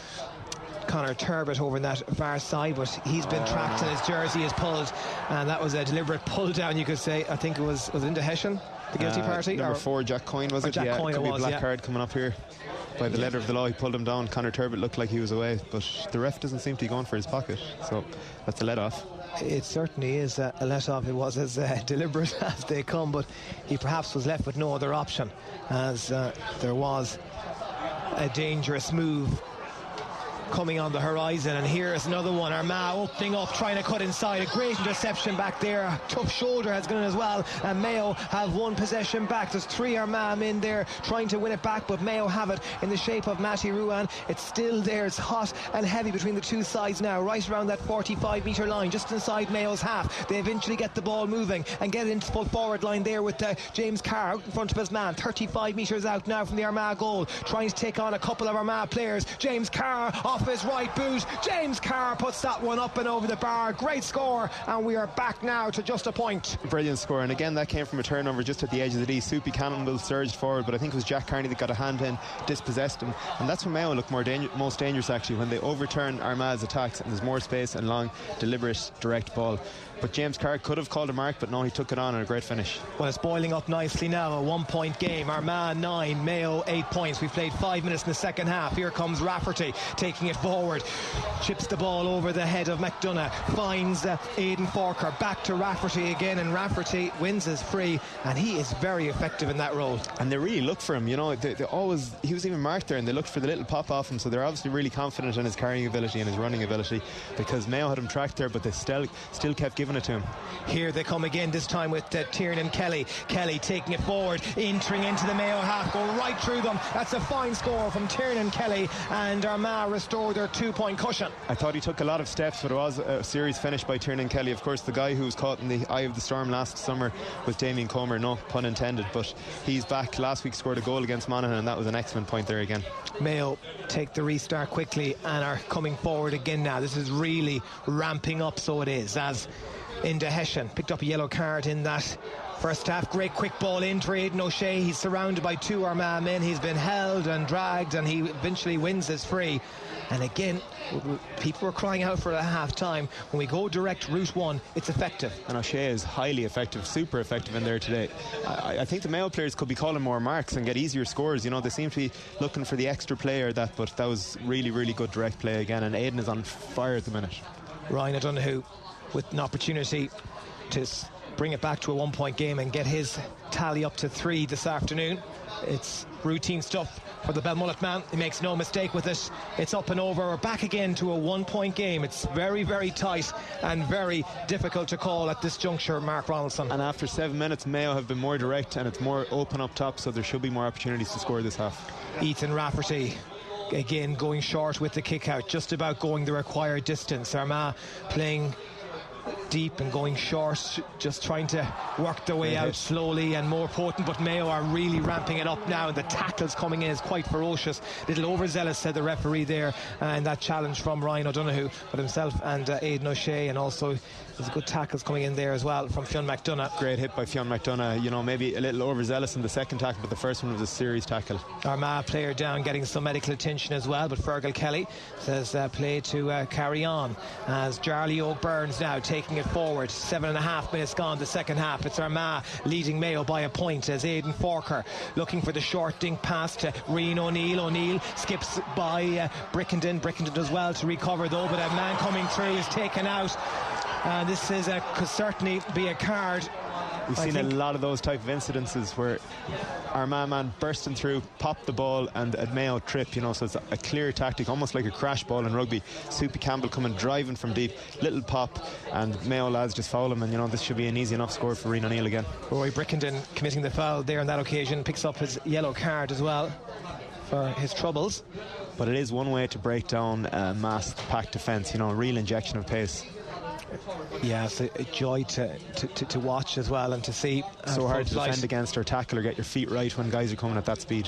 Conor Turbett over in that far side, but he's been tracked and his jersey is pulled, and that was a deliberate pull down, you could say. I think it was into Hessian, the guilty party. Number 4, Jack Coyne, was it? Jack Coyne, it could be a black yeah. card coming up here. By the letter of the law, he pulled him down. Conor Turbett looked like he was away, but the ref doesn't seem to be going for his pocket, so that's a let off. It certainly is a let off. It was as deliberate as they come, but he perhaps was left with no other option, as there was a dangerous move coming on the horizon. And here's another one. Armagh opening up, trying to cut inside. A great interception back there. A tough shoulder has gone as well, and Mayo have one possession back. There's 3 Armagh in there trying to win it back, but Mayo have it in the shape of Matty Ruan. It's still there. It's hot and heavy between the two sides now, right around that 45-metre line, just inside Mayo's half. They eventually get the ball moving and get it into full forward line there with James Carr out in front of his man. 35 metres out now from the Armagh goal, trying to take on a couple of Armagh players. James Carr off his right boot. James Carr puts that one up and over the bar. Great score, and we are back now to just a point. Brilliant score, and again that came from a turnover just at the edge of the D. Soupy Cannonball surged forward, but I think it was Jack Carney that got a hand in, dispossessed him, and that's when Mayo look most dangerous actually, when they overturn Armagh's attacks and there's more space and long, deliberate, direct ball. But James Carr could have called a mark, but no, he took it on, and a great finish. Well, it's boiling up nicely now. A 1-point game. Armagh 9, Mayo 8 points. We've played 5 minutes in the second half. Here comes Rafferty taking it forward, chips the ball over the head of McDonagh, finds Aidan Forker, back to Rafferty again, and Rafferty wins his free, and he is very effective in that role. And they really look for him, you know, they always, he was even marked there, and they looked for the little pop off him, so they're obviously really confident in his carrying ability and his running ability, because Mayo had him tracked there, but they still kept giving it to him. Here they come again, this time with Tiernan Kelly. Kelly taking it forward, entering into the Mayo half, go right through them. That's a fine score from Tiernan Kelly, and Armagh restore their 2-point cushion. I thought he took a lot of steps, but it was a series finish by Tiernan Kelly. Of course, the guy who was caught in the eye of the storm last summer was Damien Comer, no pun intended, but he's back. Last week scored a goal against Monaghan, and that was an excellent point there again. Mayo take the restart quickly and are coming forward again now. This is really ramping up, so it is, as into Hessian picked up a yellow card in that first half. Great quick ball in for Aidan O'Shea. He's surrounded by 2 Armagh men. He's been held and dragged, and he eventually wins his free. And again, people were crying out for it at half time. When we go direct route 1, it's effective. And O'Shea is highly effective, super effective in there today. I think the Mayo players could be calling more marks and get easier scores. You know, they seem to be looking for the extra play or that, but that was really, really good direct play again, and Aidan is on fire at the minute. Ryan O'Donoghue with an opportunity to bring it back to a 1-point game and get his tally up to 3 this afternoon. It's routine stuff for the Belmullet man. He makes no mistake with it. It's up and over. We're back again to a 1-point game. It's very, very tight and very difficult to call at this juncture, Mark Ronaldson. And after 7 minutes, Mayo have been more direct and it's more open up top, so there should be more opportunities to score this half. Ethan Rafferty again going short with the kick out, just about going the required distance. Armagh playing deep and going short, just trying to work their way out slowly and more potent, but Mayo are really ramping it up now, and the tackles coming in is quite ferocious. Little overzealous, said the referee there, and that challenge from Ryan O'Donoghue, but himself and Aidan O'Shea, and also there's good tackles coming in there as well from Fionn McDonagh. Great hit by Fionn McDonagh, you know, maybe a little overzealous in the second tackle, but the first one was a serious tackle. Armagh player down, getting some medical attention as well, but Fergal Kelly says play to carry on, as Jarly Oak Burns now taking it forward. 7.5 minutes gone the second half. It's Armagh leading Mayo by a point, as Aidan Forker looking for the short dink pass to Rian O'Neill. O'Neill skips by Brickenden does well to recover though, but a man coming through is taken out. This is could certainly be a card We've seen a lot of those type of incidences where Armagh man bursting through, pop the ball, and at Mayo trip, you know, so it's a clear tactic, almost like a crash ball in rugby. Soupy Campbell coming driving from deep, little pop, and Mayo lads just foul him, and you know, this should be an easy enough score for Rian O'Neill again. Roy Brickenden committing the foul there on that occasion, picks up his yellow card as well for his troubles. But it is one way to break down a mass packed defence, you know, a real injection of pace. Yeah, it's a joy to watch as well, and to see. So hard to defend against or tackle or get your feet right when guys are coming at that speed.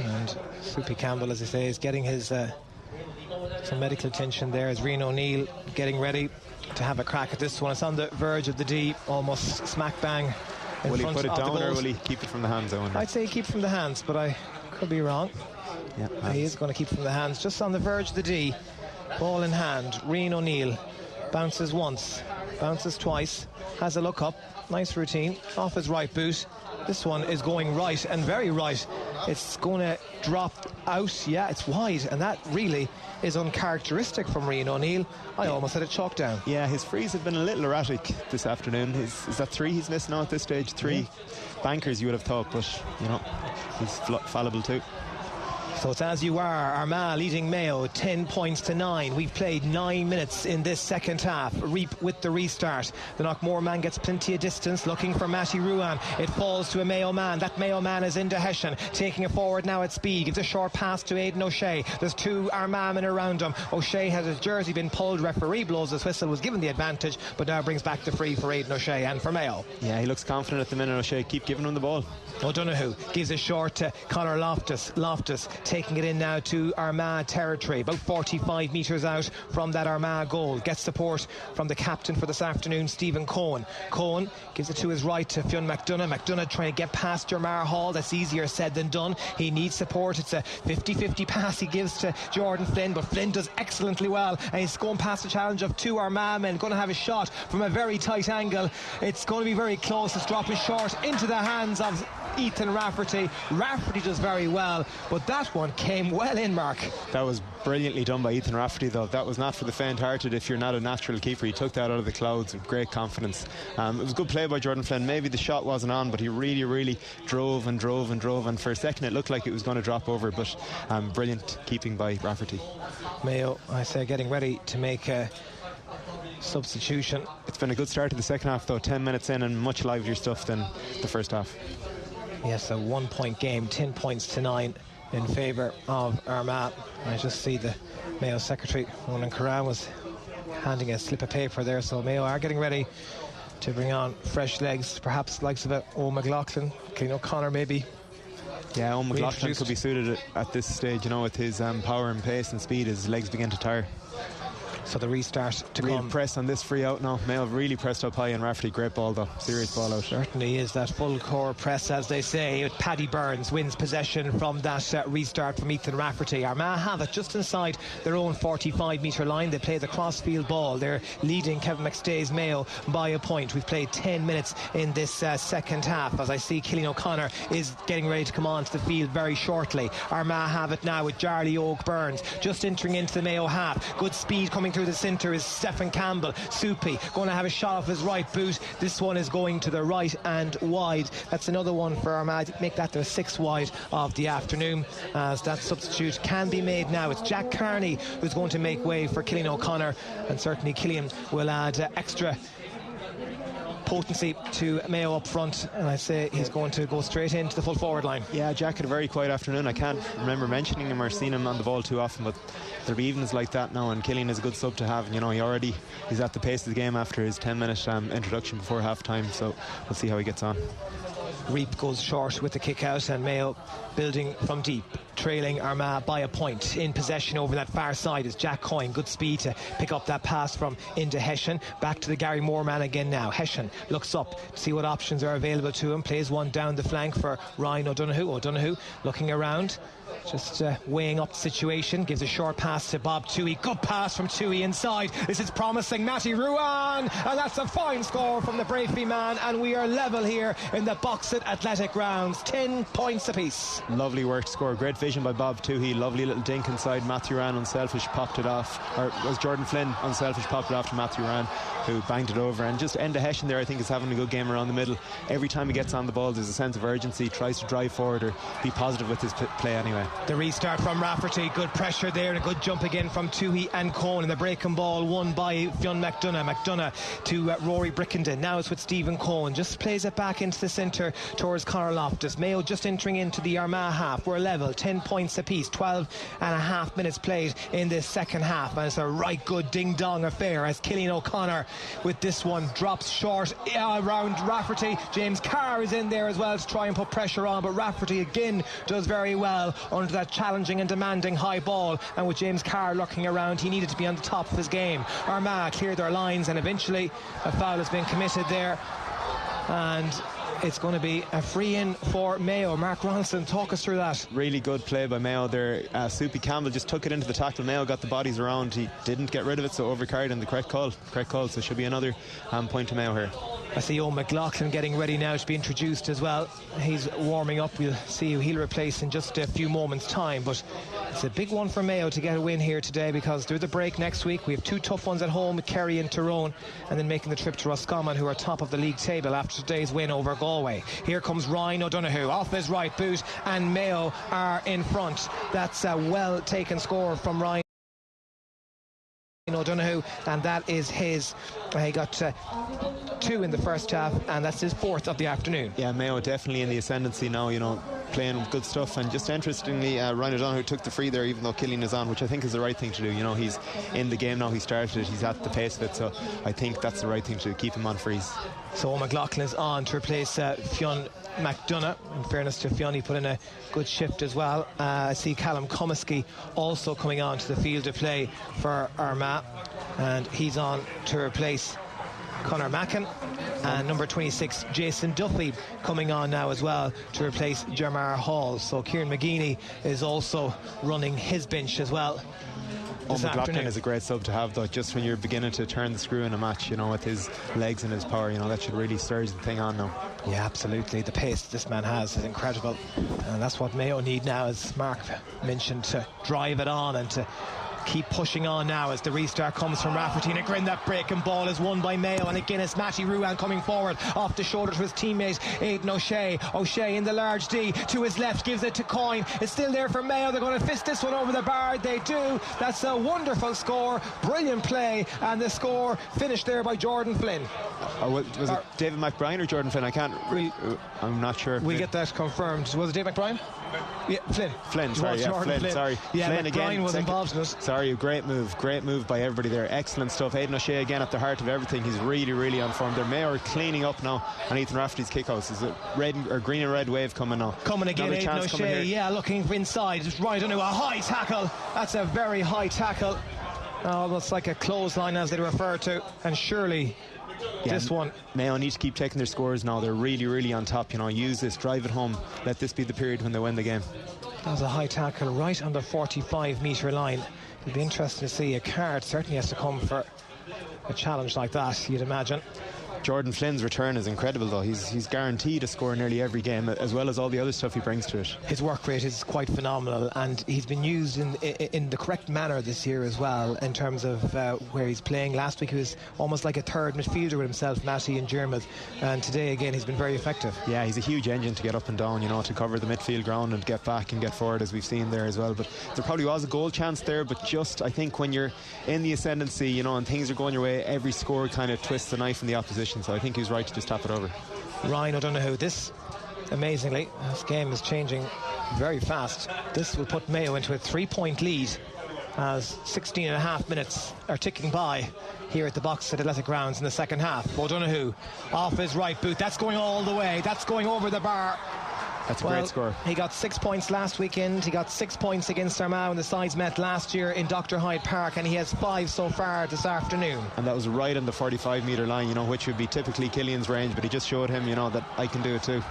And Soupy Campbell, as I say, is getting his some medical attention there, as Rian O'Neill getting ready to have a crack at this one. It's on the verge of the D, almost smack bang in will he front put it of the down, or goals. will he keep it from the hands? I'd say keep from the hands, but I could be wrong. Yeah, he is going to keep from the hands, just on the verge of the D, ball in hand. Rian O'Neill bounces once, bounces twice, has a look up, nice routine, off his right boot. This one is going right, and very right. It's going to drop out. Yeah, it's wide, and that really is uncharacteristic from Rian O'Neill. I almost had it chalked down. Yeah, his frees have been a little erratic this afternoon. Is that 3 he's missed now at this stage? 3 bankers, you would have thought, but you know, he's fallible too. So it's as you are. Armagh leading Mayo 10 points to 9. We've played 9 minutes in this second half. Reap with the restart. The Knockmore man gets plenty of distance, looking for Matty Ruan. It falls to a Mayo man. That Mayo man is into Hessian, taking it forward now at speed. Gives a short pass to Aidan O'Shea. There's 2 Armagh men around him. O'Shea has his jersey been pulled. Referee blows his whistle, was given the advantage, but now brings back the free for Aidan O'Shea and for Mayo. Yeah, he looks confident at the minute. O'Shea, keep giving him the ball. O'Donoghue gives a short to Conor Loftus. Loftus taking it in now to Armagh territory, about 45 metres out from that Armagh goal. Gets support from the captain for this afternoon, Stephen Cohen. Cohen gives it to his right to Fionn McDonagh. McDonagh trying to get past Jermar Hall. That's easier said than done. He needs support. It's a 50-50 pass he gives to Jordan Flynn, but Flynn does excellently well, and he's going past the challenge of 2 Armagh men. Going to have a shot from a very tight angle. It's going to be very close. It's dropping short into the hands of Ethan Rafferty. Rafferty does very well, but that one came well in, Mark. That was brilliantly done by Ethan Rafferty, though. That was not for the faint-hearted if you're not a natural keeper. He took that out of the clouds with great confidence. It was good play by Jordan Flynn. Maybe the shot wasn't on, but he really drove, and for a second it looked like it was going to drop over, but brilliant keeping by Rafferty. Mayo, I say, getting ready to make a substitution. It's been a good start to the second half, though. 10 minutes in, and much livelier stuff than the first half. Yes, a 1-point game, 10 points to 9 in favour of Armagh. I just see the Mayo secretary, Ronan Curran, was handing a slip of paper there, so Mayo are getting ready to bring on fresh legs, perhaps the likes of O. McLaughlin, Cian O'Connor maybe. Yeah, O. McLaughlin could be suited at this stage, you know, with his power and pace and speed. His legs begin to tire. So the restart to real come. Press on this free out now. Mayo have really pressed up high, and Rafferty, great ball though, serious ball out. Certainly is that full core press, as they say. Paddy Burns wins possession from that restart from Ethan Rafferty. Armagh have it just inside their own 45 metre line. They play the crossfield ball. They're leading Kevin McStay's Mayo by a point. We've played 10 minutes in this second half, as I see Cillian O'Connor is getting ready to come onto the field very shortly. Armagh have it now with Jarly Oak Burns just entering into the Mayo half. Good speed coming through the centre is Stephen Campbell. Soupy going to have a shot off his right boot. This one is going to the right and wide. That's another one for Armagh. Make that their 6th wide of the afternoon, as that substitute can be made now. It's Jack Carney who's going to make way for Cillian O'Connor, and certainly Cillian will add extra potency to Mayo up front, and I say he's going to go straight into the full forward line. Yeah, Jack had a very quiet afternoon. I can't remember mentioning him or seeing him on the ball too often, but there'll be evenings like that now, and Cillian is a good sub to have, and you know, he's at the pace of the game after his 10-minute introduction before half time, so we'll see how he gets on. Reap goes short with the kick out, and Mayo building from deep, trailing Armagh by a point. In possession over that far side is Jack Coyne. Good speed to pick up that pass from into Hessian. Back to the Gary Moore man again now. Hessian looks up to see what options are available to him. Plays one down the flank for Ryan O'Donoghue. O'Donoghue looking around, just weighing up the situation. Gives a short pass to Bob Toohey. Good pass from Toohey inside. This is promising. Matty Ruan, and that's a fine score from the Braithby man, and we are level here in the Boxit Athletic grounds. 10 points apiece. Lovely work to score. Great vision by Bob Toohey. Lovely little dink inside. Matthew Ryan unselfish popped it off, or was Jordan Flynn unselfish popped it off to Matthew Ryan, who banged it over. And just Enda Hessian there, I think, is having a good game around the middle. Every time he gets on the ball, there's a sense of urgency, tries to drive forward or be positive with his play anyway. The restart from Rafferty, good pressure there, and a good jump again from Toohey and Cohen, and the breaking ball won by Fionn McDonough to Rory Brickenden. Now it's with Stephen Cohen, just plays it back into the centre towards Conor Loftus. Mayo just entering into the Armagh half. We're level, 10 points apiece, 12 and a half minutes played in this second half, and it's a right good ding-dong affair as Cillian O'Connor with this one drops short around Rafferty. James Carr is in there as well to try and put pressure on, but Rafferty again does very well under that challenging and demanding high ball, and with James Carr looking around, he needed to be on the top of his game. Armagh cleared their lines, and eventually a foul has been committed there, and it's going to be a free in for Mayo. Mark Ronson, talk us through that. Really good play by Mayo there. Soupy Campbell just took it into the tackle. Mayo got the bodies around. He didn't get rid of it, so overcarried, and the correct call. So it should be another point to Mayo here. I see Owen McLaughlin getting ready now to be introduced as well. He's warming up. We'll see who he'll replace in just a few moments' time, but it's a big one for Mayo to get a win here today, because through the break next week we have two tough ones at home with Kerry and Tyrone, and then making the trip to Roscommon, who are top of the league table after today's win over Galway. Here comes Ryan O'Donoghue off his right boot, and Mayo are in front. That's a well taken score from Ryan O'Donoghue, and that is his. He got 2 in the first half, and that's his 4th of the afternoon. Yeah, Mayo definitely in the ascendancy now, you know, playing good stuff. And just interestingly, Ryan O'Donoghue took the free there, even though Cillian is on, which I think is the right thing to do. You know, he's in the game now, he started it, he's at the pace of it, so I think that's the right thing to do, keep him on freeze. So McLaughlin is on to replace Fionn McDonough. In fairness to Fionn, he put in a good shift as well. I see Callum Comiskey also coming on to the field to play for Armagh, and he's on to replace Conor Mackin, and number 26 Jason Duffy coming on now as well to replace Jermar Hall. So Kieran McGeeney is also running his bench as well. McLaughlin is a great sub to have, though, just when you're beginning to turn the screw in a match, you know, with his legs and his power, you know, that should really surge the thing on now. Yeah, absolutely. The pace this man has is incredible, and that's what Mayo need now, as Mark mentioned, to drive it on and to keep pushing on now as the restart comes from Rafferty. And again, that breaking ball is won by Mayo, and again it's Matty Ruan coming forward off the shoulder to his teammate Aidan O'Shea. O'Shea in the large D to his left, gives it to Coyne. It's still there for Mayo. They're going to fist this one over the bar. They do. That's a wonderful score, brilliant play, and the score finished there by Jordan Flynn. Was it David McBrien or Jordan Flynn? I can't really, I'm not sure. We'll get that confirmed. Was it David McBrien? Yeah, Flynn, sorry, yeah, Flynn. Sorry. Yeah, Flynn McBrien again was involved in it. Sorry, great move by everybody there. Excellent stuff. Aidan O'Shea again at the heart of everything. He's really on form there. Mayo are cleaning up now on Ethan Rafferty's kickouts. Is a green and red wave coming now? Coming again, Aidan O'Shea, yeah, looking inside. Just right into a high tackle. That's a very high tackle. Almost like a clothesline, as they refer to, and surely this one. Mayo need to keep taking their scores now. They're really on top, you know. Use this, drive it home, let this be the period when they win the game. That was a high tackle right on the 45-metre line. It'll be interesting to see. A card certainly has to come for a challenge like that, you'd imagine. Jordan Flynn's return is incredible, though. He's guaranteed to score nearly every game, as well as all the other stuff he brings to it. His work rate is quite phenomenal, and he's been used in the correct manner this year as well, in terms of where he's playing. Last week he was almost like a third midfielder with himself, Matty and Jermith, and today again he's been very effective. Yeah, he's a huge engine to get up and down, you know, to cover the midfield ground and get back and get forward, as we've seen there as well. But there probably was a goal chance there, but just, I think, when you're in the ascendancy, you know, and things are going your way, every score kind of twists the knife in the opposition. So I think he was right to just tap it over. Ryan O'Donoghue, amazingly, this game is changing very fast. This will put Mayo into a 3-point lead as 16 and a half minutes are ticking by here at the Box Athletic Grounds in the second half. O'Donoghue off his right boot. That's going all the way. That's going over the bar. That's a great score. He got 6 points last weekend. He got 6 points against Armagh when the sides met last year in Dr. Hyde Park, and he has 5 so far this afternoon. And that was right on the 45-metre line, you know, which would be typically Cillian's range, but he just showed him, you know, that I can do it too.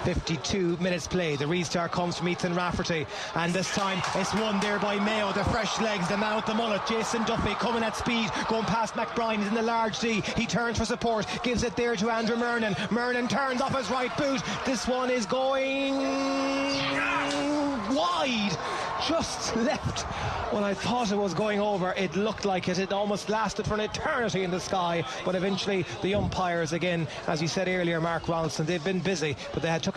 52 minutes play. The restart comes from Ethan Rafferty, and this time it's won there by Mayo. The fresh legs, the man with the mullet, Jason Duffy, coming at speed, going past McBrien. He's in the large D. He turns for support, gives it there to Andrew Mernon. Mernon turns off his right boot. This one is going wide, just left. When I thought it was going over, it looked like it almost lasted for an eternity in the sky, but eventually the umpires again, as you said earlier, Mark Ronaldson, they've been busy, but they took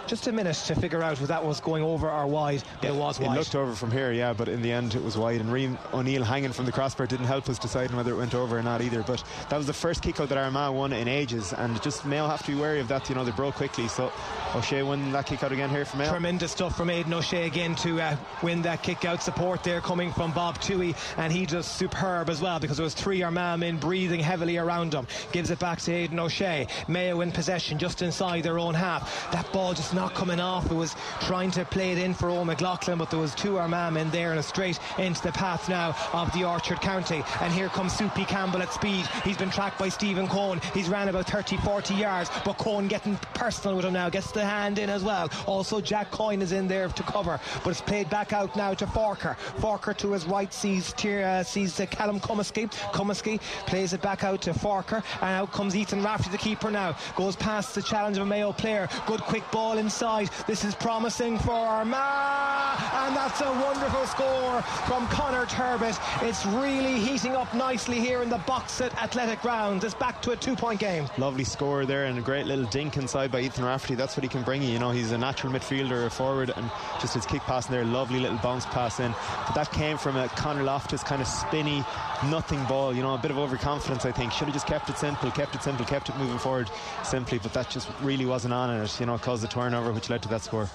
just a minute to figure out whether that was going over or wide, but it was wide. It looked over from here, yeah, but in the end it was wide, and Reem O'Neill hanging from the crossbar didn't help us deciding whether it went over or not either. But that was the first kick out that Armagh won in ages, and just Mayo have to be wary of that. You know, they broke quickly, so O'Shea won that kick out again here for Mayo. Tremendous stuff from Aidan O'Shea again to win that kick out. Support there coming from Bob Toohey, and he just superb as well, because there was 3 Armagh men breathing heavily around him. Gives it back to Aidan O'Shea. Mayo in possession just inside their own half. That ball just not coming off. It was trying to play it in for Owen McLaughlin, but there was 2 Armagh men there, and straight into the path now of the Orchard County. And here comes Soupy Campbell at speed. He's been tracked by Stephen Cohn. He's ran about 30-40 yards, but Cohn getting personal with him now, gets the hand in as well. Also Jack Coyne is in there to cover, but it's played back out now to Forker. Forker to his right sees Callum Cumisky. Cumisky plays it back out to Forker, and out comes Ethan Rafferty, the keeper now. Goes past the challenge of a Mayo player. Good quick ball inside. This is promising for Armagh, and that's a wonderful score from Conor Turbett. It's really heating up nicely here in the box at Athletic Grounds. It's back to a 2-point game. Lovely score there, and a great little dink inside by Ethan Rafferty. That's what he can bring you. You know, he's a natural midfielder, a forward, and just his kick pass in there, lovely little bounce pass in. But that came from a Conor Loftus kind of spinny, nothing ball. You know, a bit of overconfidence, I think. Should have just kept it simple, kept it moving forward simply, but that just really wasn't on it. You know, it caused a turnover which led to that score.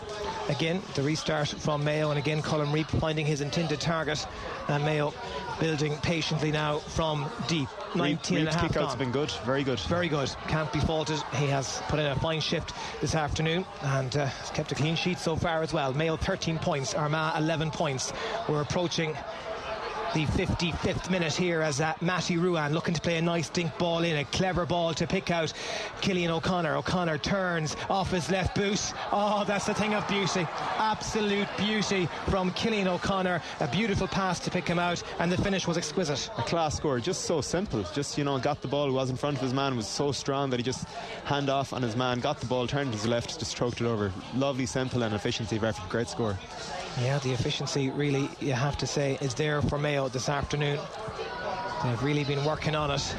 Again, the restart from Mayo, and again Colin Reap finding his intended target, and Mayo building patiently now from deep. 19 and a half kick-outs have been good, very good. Very good, can't be faulted. He has put in a fine shift this afternoon, and has kept a clean sheet so far as well. Mayo 13 points, Armagh 11 points. We're approaching the 55th minute here as Matty Ruan looking to play a nice dink ball in, a clever ball to pick out Killian O'Connor. O'Connor turns off his left boot. Oh, that's the thing of beauty, absolute beauty from Killian O'Connor. A beautiful pass to pick him out, and the finish was exquisite. A class score, just so simple. Just, you know, got the ball, was in front of his man, was so strong that he just hand off on his man, got the ball, turned to his left, just stroked it over. Lovely, simple, and efficiency of effort. Great score. Yeah, the efficiency really, you have to say, is there for Mayo this afternoon. They've really been working on it,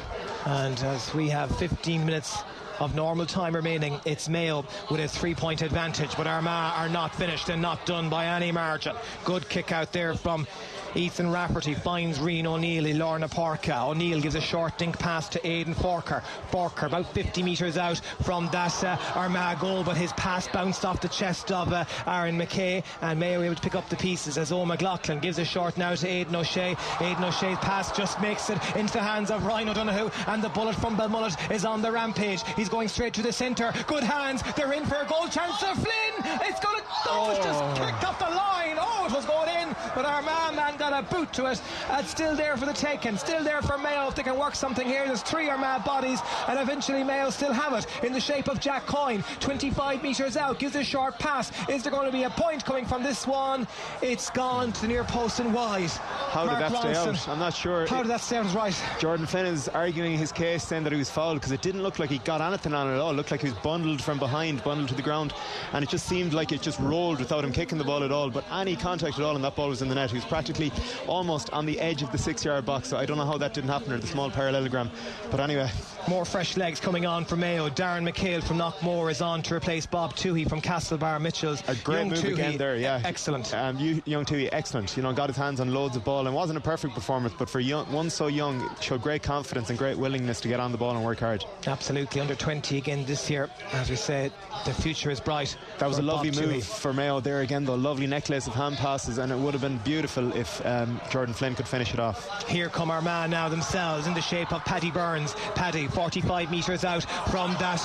and as we have 15 minutes of normal time remaining, it's Mayo with a 3-point advantage, but Armagh are not finished and not done by any margin. Good kick out there from Ethan Rafferty, finds Rian O'Neill, Lorna Porca. O'Neill gives a short dink pass to Aidan Forker. Forker about 50 metres out from that Armagh goal, but his pass bounced off the chest of Aaron McKay, and Mayo able to pick up the pieces as Owen McLaughlin gives a short now to Aidan O'Shea. Aidan O'Shea's pass just makes it into the hands of Ryan O'Donoghue, and the bullet from Belmullet is on the rampage. He's going straight to the centre. Good hands, they're in for a goal chance for Flynn. It's going to it's just kicked off the line. It was going in, but Armagh man got a boot to it. It's still there for the taking, still there for Mayo if they can work something here. There's 3 Armagh bodies, and eventually Mayo still have it in the shape of Jack Coyne. 25 metres out, gives a short pass. Is there going to be a point coming from this one? It's gone to the near post and wide. How did that stay out? I'm not sure. How did that stay out? Right. Jordan Flynn is arguing his case, saying that he was fouled because it didn't look like he got anything on it at all. It looked like he was bundled from behind, bundled to the ground, and it just seemed like it just rolled without him kicking the ball at all. But any contact at all, and that ball was in the net. He was practically almost on the edge of the 6-yard box, so I don't know how that didn't happen, or the small parallelogram. But anyway, more fresh legs coming on for Mayo. Darren McHale from Knockmore is on to replace Bob Toohey from Castlebar Mitchells. A great young move Toohey, again there, yeah. Excellent. Young Toohey, excellent. You know, got his hands on loads of ball, and wasn't a perfect performance, but for one so young, showed great confidence and great willingness to get on the ball and work hard. Absolutely. Under 20 again this year. As we said, the future is bright. That was a lovely Bob move Toohey for Mayo there again, though. Lovely necklace of hand passes, and it would have been beautiful if Jordan Flynn could finish it off. Here come Armagh now themselves in the shape of Paddy Burns. Paddy 45 metres out from that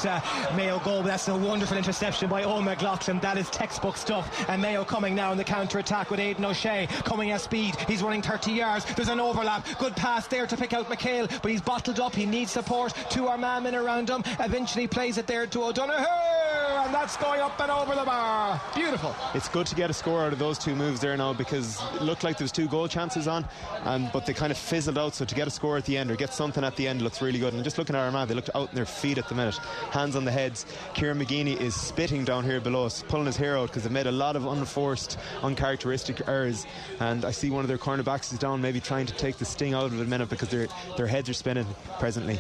Mayo goal. That's a wonderful interception by Owen McLaughlin. That is textbook stuff. And Mayo coming now in the counter-attack with Aidan O'Shea coming at speed. He's running 30 yards. There's an overlap. Good pass there to pick out McHale, but he's bottled up. He needs support. 2 Armagh men around him. Eventually plays it there to O'Donoghue, and that's going up and over the bar. Beautiful. It's good to get a score out of those two moves there now, because it looked like there was 2 goal chances on, but they kind of fizzled out. So to get a score at the end or get something at the end looks really good. And just looking at Armagh, they looked out on their feet at the minute, hands on the heads. Kieran McGeeney is spitting down here below us, pulling his hair out, because they've made a lot of unforced, uncharacteristic errors. And I see one of their cornerbacks is down, maybe trying to take the sting out of it a minute, because their heads are spinning presently.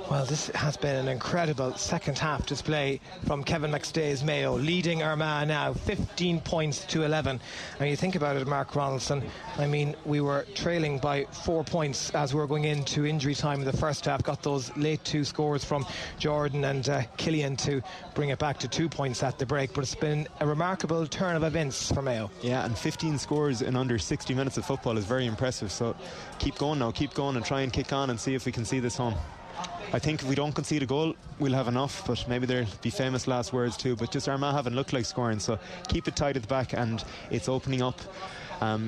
Well, this has been an incredible second half display from Kevin McStay's Mayo, leading Armagh now 15 points to 11. And you think about it, Mark Ronaldson, I mean, we were trailing by 4 points as we were going into injury time in the first half. Got those late 2 scores from Jordan and Killian to bring it back to 2 points at the break. But it's been a remarkable turn of events for Mayo. Yeah, and 15 scores in under 60 minutes of football is very impressive. So keep going now, keep going and try and kick on and see if we can see this home. I think if we don't concede a goal, we'll have enough, but maybe there'll be famous last words too. But just Armagh haven't looked like scoring, so keep it tight at the back, and it's opening up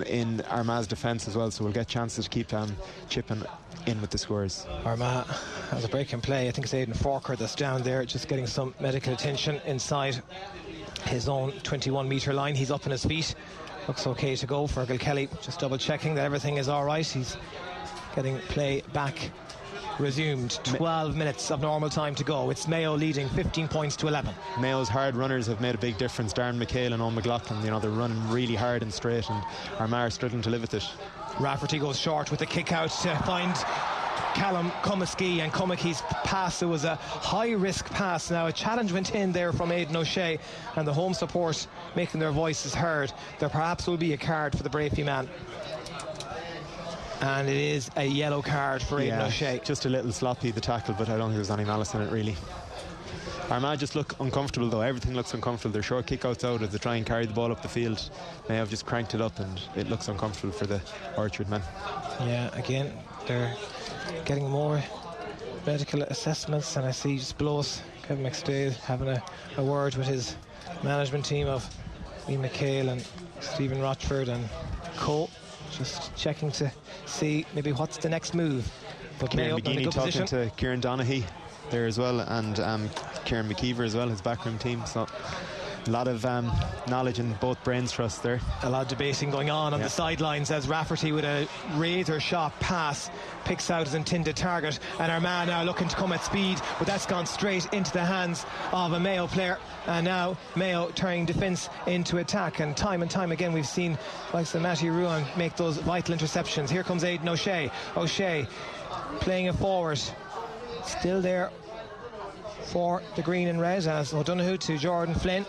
in Armagh's defence as well, so we'll get chances to keep chipping in with the scores. Armagh has a break in play. I think it's Aidan Forker that's down there, just getting some medical attention inside his own 21 metre line. He's up on his feet, looks okay to go. Fergal Kelly just double checking that everything is alright. He's getting play back resumed. 12 minutes of normal time to go. It's Mayo leading 15 points to 11. Mayo's hard runners have made a big difference. Darren McHale and Owen McLaughlin, they're running really hard and straight, and Armagh are struggling to live with it. Rafferty goes short with the kick out to find Callum Cummesky, and Cummesky's pass, it was a high risk pass. Now a challenge went in there from Aidan O'Shea, and the home support making their voices heard. There perhaps will be a card for the Brafey man, and it is a yellow card for Aidan O'Shea. Just a little sloppy, the tackle, but I don't think there's any malice in it really. Armagh just look uncomfortable though. Everything looks uncomfortable. Their short kick-outs out as they try and carry the ball up the field. They have just cranked it up, and it looks uncomfortable for the Orchard men. Yeah, again, they're getting more medical assessments, and I see just below us Kevin McStay having a word with his management team of Lee McHale and Stephen Rochford and co, just checking to see maybe what's the next move. But Kieran McGeeney talking to Kieran Donaghy there as well, and Kieran McKeever as well, his backroom team. So a lot of knowledge in both brains trusts there. A lot of debating going on the sidelines as Rafferty with a razor sharp pass picks out his intended target, and Armagh now looking to come at speed, but that's gone straight into the hands of a Mayo player, and now Mayo turning defence into attack. And time again we've seen likes of Matty Ruan make those vital interceptions. Here comes Aidan O'Shea playing it forward, still there for the green and red, as O'Donoghue to Jordan Flynn,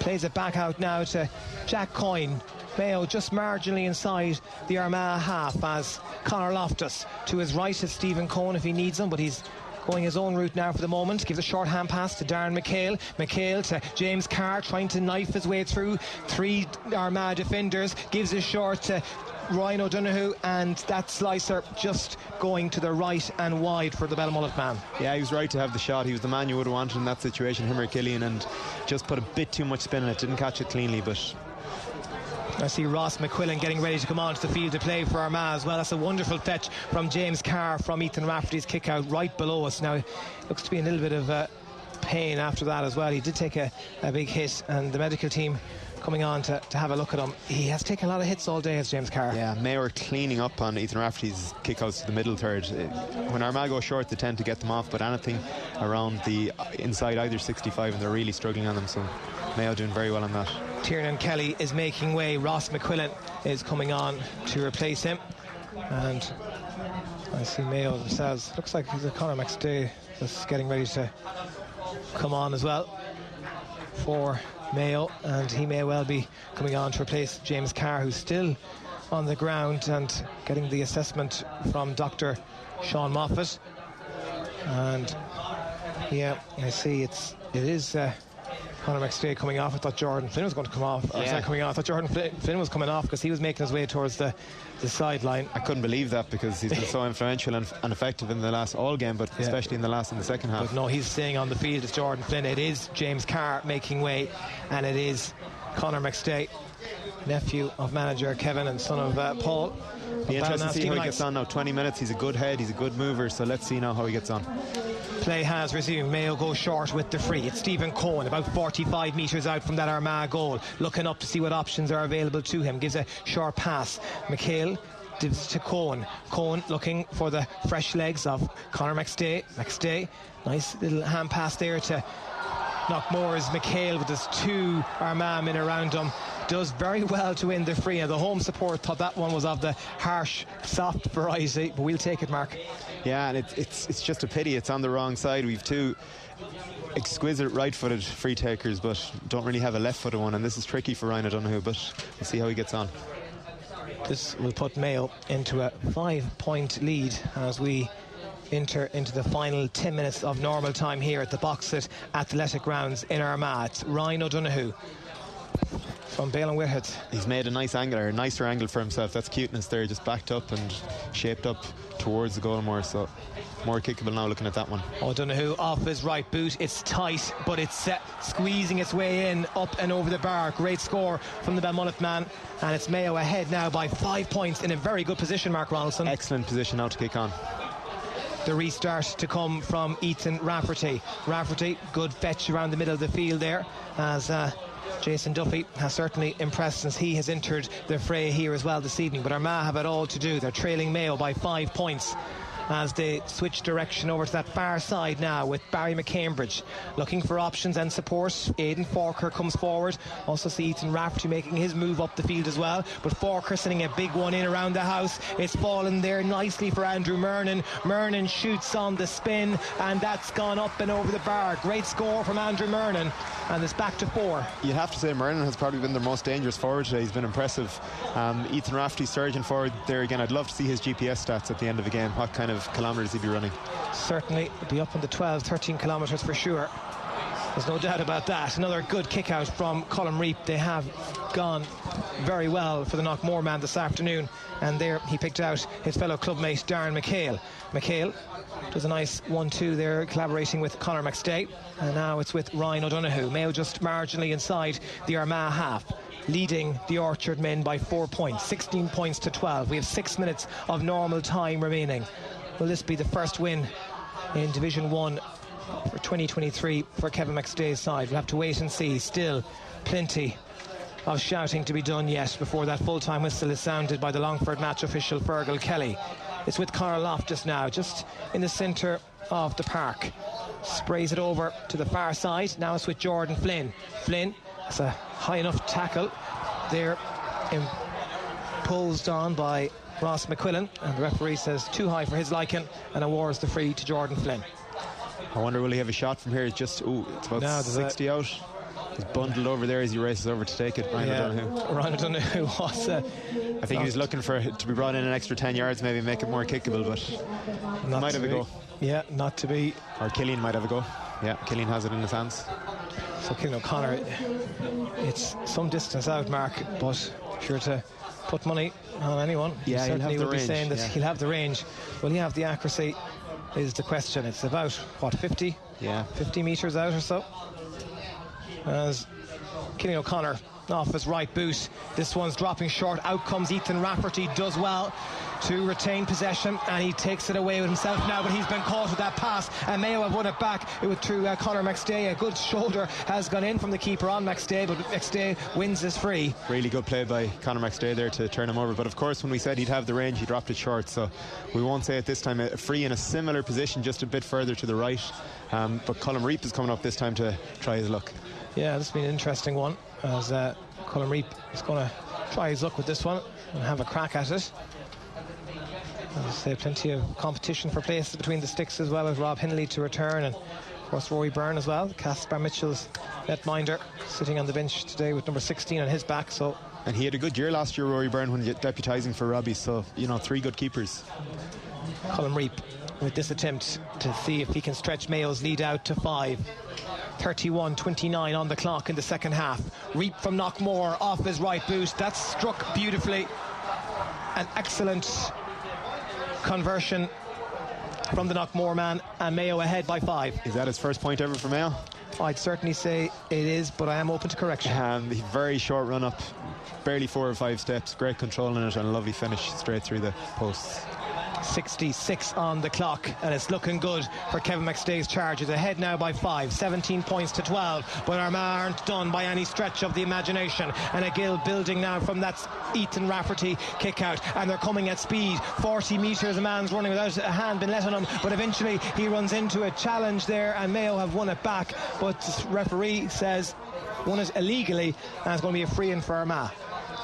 plays it back out now to Jack Coyne. Mayo just marginally inside the Armagh half, as Conor Loftus to his right is Stephen Cohn if he needs him, but he's going his own route now for the moment. Gives a short hand pass to Darren McHale. McHale to James Carr, trying to knife his way through 3 Armagh defenders. Gives it short to Ryan O'Donoghue, and that slicer just going to the right and wide for the Belmullet man. Yeah, he was right to have the shot. He was the man you would have wanted in that situation, him or Killian, and just put a bit too much spin in it. Didn't catch it cleanly, but I see Ross McQuillan getting ready to come onto the field to play for Armagh as well. That's a wonderful fetch from James Carr from Ethan Rafferty's kick out right below us. Now looks to be a little bit of pain after that as well. He did take a big hit, and the medical team coming on to have a look at him. He has taken a lot of hits all day, as James Carr. Yeah, Mayo are cleaning up on Ethan Rafferty's kickouts to the middle third. When Armagh go short, they tend to get them off, but anything around the inside either 65, and they're really struggling on them, so Mayo doing very well on that. Tiernan Kelly is making way. Ross McQuillan is coming on to replace him, and I see Mayo themselves. Looks like he's a Conor McStay that's getting ready to come on as well for Mayo, and he may well be coming on to replace James Carr, who's still on the ground and getting the assessment from Dr. Sean Moffat. And yeah, I see it is Conor McStay coming off. I thought Jordan Flynn was going to come off. I thought Jordan Flynn was coming off because he was making his way towards the sideline. I couldn't believe that, because he's been so influential and effective in the last all game, but especially in the second half. But no, he's staying on the field. It's Jordan Flynn. It is James Carr making way, and it is Conor McStay, nephew of manager Kevin and son of Paul. Be interesting to see how he gets on now. 20 minutes, he's a good head, he's a good mover, so let's see now how he gets on. Play has resumed. Mayo goes short with the free. It's Stephen Cohen, about 45 metres out from that Armagh goal, looking up to see what options are available to him. Gives a short pass. McHale gives to Cohen. Cohen looking for the fresh legs of Conor McStay. McStay, nice little hand pass there to Knockmore's McHale with his two Armagh men around him. Does very well to win the free. Now the home support thought that one was of the harsh, soft variety, but we'll take it, Mark. Yeah, and it's just a pity it's on the wrong side. We've two exquisite right-footed free takers, but don't really have a left-footed one, and this is tricky for Ryan O'Donoghue, but we'll see how he gets on. This will put Mayo into a 5-point lead as we enter into the final 10 minutes of normal time here at the Boxit Athletic Grounds in Armagh. It's Ryan O'Donoghue from Bale & Whithead. He's made a nice angle, or a nicer angle for himself. That's cuteness there, just backed up and shaped up towards the goal more, so more kickable now looking at that one. O'Donoghue off his right boot. It's tight, but it's squeezing its way in, up and over the bar. Great score from the Balmullet man, and it's Mayo ahead now by 5 points in a very good position, Mark Ronaldson. Excellent position now to kick on. The restart to come from Ethan Rafferty. Rafferty, good fetch around the middle of the field there, as Jason Duffy has certainly impressed since he has entered the fray here as well this evening. But Armagh have it all to do. They're trailing Mayo by 5 points as they switch direction over to that far side now with Barry McCambridge looking for options and support. Aidan Forker comes forward. Also see Ethan Rafferty making his move up the field as well, but Forker sending a big one in around the house. It's fallen there nicely for Andrew Mernon. Mernon shoots on the spin, and that's gone up and over the bar. Great score from Andrew Mernon, and it's back to 4. You'd have to say Mernon has probably been their most dangerous forward today. He's been impressive. Ethan Rafferty surging forward there again. I'd love to see his GPS stats at the end of the game. What kind of kilometres he'd be running? Certainly be up in the 12-13 kilometres for sure. There's no doubt about that. Another good kick out from Colm Reap. They have gone very well for the Knockmore man this afternoon, and there he picked out his fellow clubmate Darren McHale. McHale does a nice 1-2 there, collaborating with Conor McStay, and now it's with Ryan O'Donoghue. Mayo just marginally inside the Armagh half, leading the Orchard men by 4 points, 16 points to 12. We have 6 minutes of normal time remaining. Will this be the first win in Division 1 for 2023 for Kevin McStay's side? We'll have to wait and see. Still plenty of shouting to be done yet before that full-time whistle is sounded by the Longford match official Fergal Kelly. It's with Conor Loftus now, just in the centre of the park. Sprays it over to the far side. Now it's with Jordan Flynn. Flynn has a high enough tackle there, imposed on by Ross McQuillan, and the referee says too high for his liking and awards the free to Jordan Flynn. I wonder will he have a shot from here? It's just, it's about 60 out. He's bundled over there as he races over to take it. Ryan O'Donoghue. Ryan O'Donoghue was I think he was looking for it to be brought in an extra 10 yards, maybe make it more kickable, but he might have a go. Yeah, not to be. Or Killian might have a go. Yeah, Killian has it in his hands. So Killian O'Connor, it's some distance out, Mark, but sure to put money on anyone. Yeah, he'll have the range. Be saying that he'll have the range. Will he have the accuracy is the question. It's about, what, 50? Yeah. 50 metres out or so. As Killian O'Connor off his right boot. This one's dropping short. Out comes Ethan Rafferty. Does well to retain possession, and he takes it away with himself now, but he's been caught with that pass, and Mayo have won it back to Conor McStay. A good shoulder has gone in from the keeper on McStay, but McStay wins his free. Really good play by Conor McStay there to turn him over, but of course when we said he'd have the range, he dropped it short, so we won't say it this time. A free in a similar position, just a bit further to the right, but Colm Reap is coming up this time to try his luck. Yeah, this has been an interesting one, as Colm Reap is going to try his luck with this one and have a crack at it. As I say, plenty of competition for places between the sticks, as well as Rob Hindley to return, and of course Rory Byrne as well. Caspar Mitchell's netminder sitting on the bench today with number 16 on his back. So, and he had a good year last year, Rory Byrne, when deputising for Robbie, so you know, 3 good keepers. Colm Reap with this attempt to see if he can stretch Mayo's lead out to 5. 31-29 on the clock in the second half. Reap from Knockmore off his right boot. That's struck beautifully. An excellent conversion from the Knockmore man, and Mayo ahead by 5. Is that his first point ever for Mayo? I'd certainly say it is, but I am open to correction. Very short run up, barely 4 or 5 steps, great control in it, and a lovely finish straight through the posts. 66 on the clock, and it's looking good for Kevin McStay's Chargers. Ahead now by 5, 17 points to 12, but Armagh aren't done by any stretch of the imagination. And a Gill building now from that Ethan Rafferty kick out, and they're coming at speed. 40 metres, a man's running without a hand been let on him, but eventually he runs into a challenge there, and Mayo have won it back, but the referee says won it illegally, and it's going to be a free-in for Armagh.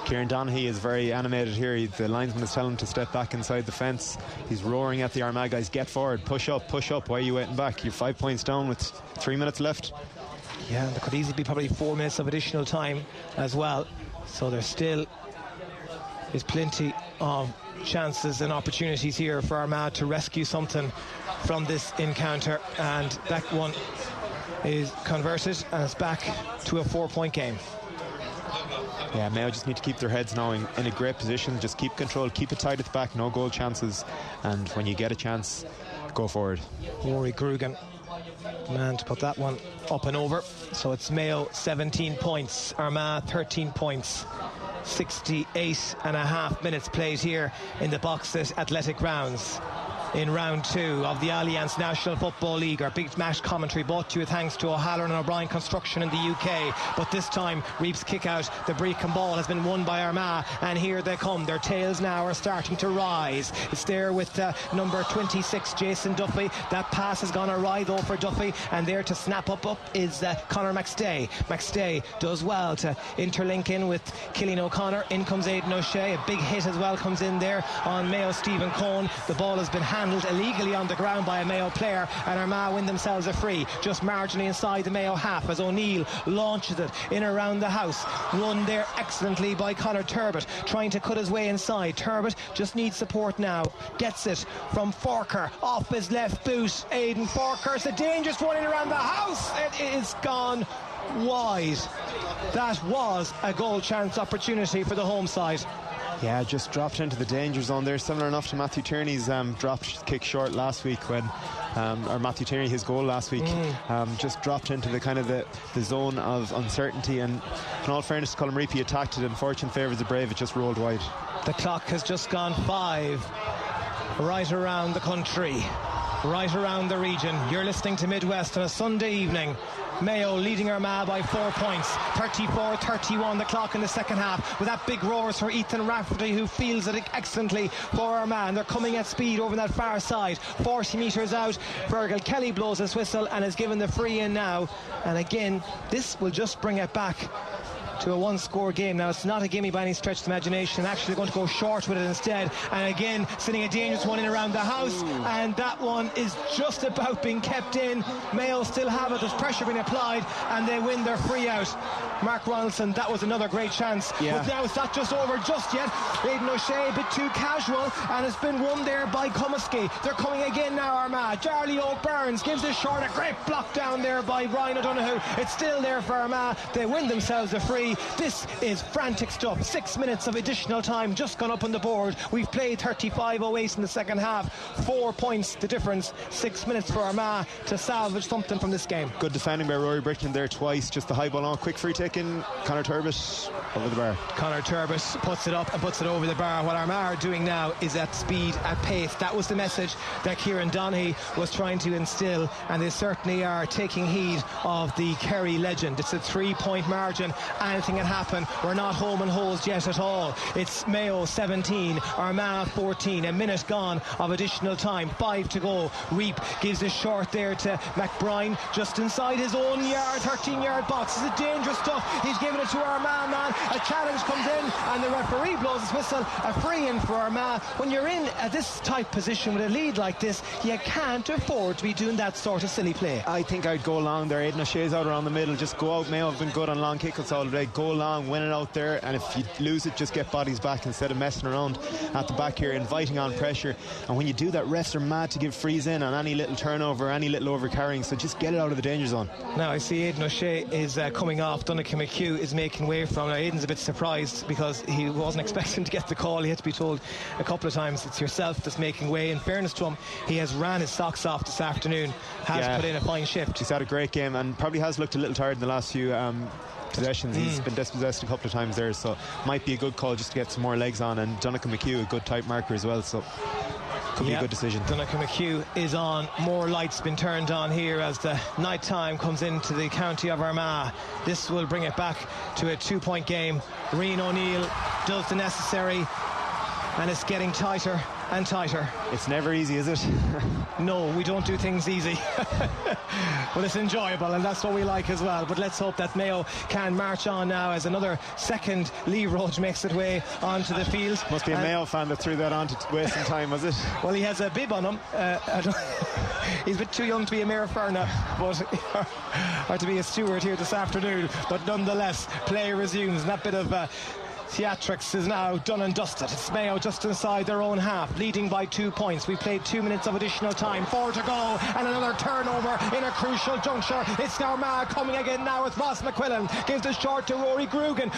Kieran Donaghy is very animated here. The linesman is telling him to step back inside the fence. He's roaring at the Armagh guys, get forward, push up, why are you waiting back? You're 5 points down with 3 minutes left. Yeah, there could easily be probably 4 minutes of additional time as well, so there still is plenty of chances and opportunities here for Armagh to rescue something from this encounter, and that one is converted and it's back to a 4-point game. Yeah, Mayo just need to keep their heads now in a great position. Just keep control, keep it tight at the back, no goal chances, and when you get a chance, go forward. Rory Grugan, the man to put that one up and over. So it's Mayo 17 points, Armagh 13 points. 68 and a half minutes played here in the Boxit Athletic Grounds in round 2 of the Allianz National Football League. Our big match commentary brought to you thanks to O'Halloran and O'Brien Construction in the UK. But this time, Reeps kick out, the Brecon ball has been won by Armagh, and here they come. Their tails now are starting to rise. It's there with number 26, Jason Duffy. That pass has gone awry though for Duffy, and there to snap up is Conor McStay. McStay does well to interlink in with Cillian O'Connor. In comes Aidan O'Shea. A big hit as well comes in there on Mayo Stephen Cohn. The ball has been handled illegally on the ground by a Mayo player, and Armagh win themselves a free just marginally inside the Mayo half as O'Neill launches it in around the house. Run there excellently by Conor Turbot, trying to cut his way inside. Turbot just needs support now, gets it from Forker off his left boot. Aidan Forker, it's a dangerous one in around the house. It is gone wide. That was a goal chance opportunity for the home side. Yeah, just dropped into the danger zone there, similar enough to Matthew Tierney's dropped kick short last week when or Matthew Tierney, his goal last week, just dropped into the kind of the zone of uncertainty, and in all fairness to Colm Reap, he attacked it, and fortune favours the brave. It just rolled wide. The clock has just gone 5 right around the country, right around the region. You're listening to Midwest on a Sunday evening. Mayo leading Armagh by 4 points, 34-31 the clock in the second half, with that big roars for Ethan Rafferty, who fields it excellently for Armagh. They're coming at speed over that far side, 40 metres out. Fergal Kelly blows his whistle and is given the free in now, and again this will just bring it back to a one-score game. Now it's not a gimme by any stretch of the imagination. Actually they're going to go short with it instead, and again sending a dangerous one in around the house. And that one is just about being kept in. Mayo still have it, there's pressure being applied, and they win their free out. Mark Ronaldson, that was another great chance, but now it's not just over just yet. Aidan O'Shea a bit too casual, and it's been won there by Comiskey. They're coming again now, Armagh. Charlie O'Byrne gives it short, a great block down there by Ryan O'Donoghue. It's still there for Armagh. They win themselves a free. This is frantic stuff. 6 minutes of additional time just gone up on the board. We've played 35-08 in the second half. 4 points the difference. 6 minutes for Armagh to salvage something from this game. Good defending by Rory Britton there twice. Just the high ball on, quick free taken. Conor Turbot over the bar. Conor Turbot puts it up and puts it over the bar. What Armagh are doing now is at speed, at pace. That was the message that Kieran Donaghy was trying to instill, and they certainly are taking heed of the Kerry legend. It's a 3-point margin. Anything can happen. We're not home and hosed yet at all. It's Mayo 17, Armagh 14. A minute gone of additional time. 5 to go. Reap gives a short there to McBride, just inside his own yard, 13-yard box. This is dangerous stuff. He's given it to Armagh, man. A challenge comes in, and the referee blows his whistle. A free in for Armagh. When you're in this tight position with a lead like this, you can't afford to be doing that sort of silly play. I think I'd go along there. Aidan O'Shea's out around the middle. Just go out. Mayo have been good on long kickouts all day. go long, win it out there, and if you lose it, just get bodies back instead of messing around at the back here, inviting on pressure. And when you do that, refs are mad to give frees in on any little turnover, any little overcarrying, so just get it out of the danger zone. Now I see Aidan O'Shea is coming off. Donnacha McHugh is making way from. Now Aidan's a bit surprised because he wasn't expecting to get the call. He had to be told a couple of times, it's yourself that's making way. In fairness to him, he has ran his socks off this afternoon, has put in a fine shift. He's had a great game and probably has looked a little tired in the last few possessions. He's been dispossessed a couple of times there, so might be a good call just to get some more legs on. And Donnacha McHugh, a good type marker as well, so could be a good decision. Donnacha McHugh is on. More lights been turned on here as the night time comes into the county of Armagh. This will bring it back to a 2-point game. Rian O'Neill does the necessary, and it's getting tighter and tighter. It's never easy, is it? No, we don't do things easy. But it's enjoyable, and that's what we like as well. But let's hope that Mayo can march on now as another second Lee Roach makes its way onto the field. Must be a Mayo fan that threw that on to waste some time, was it? Well, he has a bib on him. He's a bit too young to be a Mayor Ferna, or to be a steward here this afternoon. But nonetheless, play resumes, and that bit of theatrics is now done and dusted. It's Mayo just inside their own half, leading by 2 points. We played 2 minutes of additional time, 4 to go, and another turnover in a crucial juncture. It's Armagh coming again now with Ross McQuillan. Gives the short to Rory Grugan.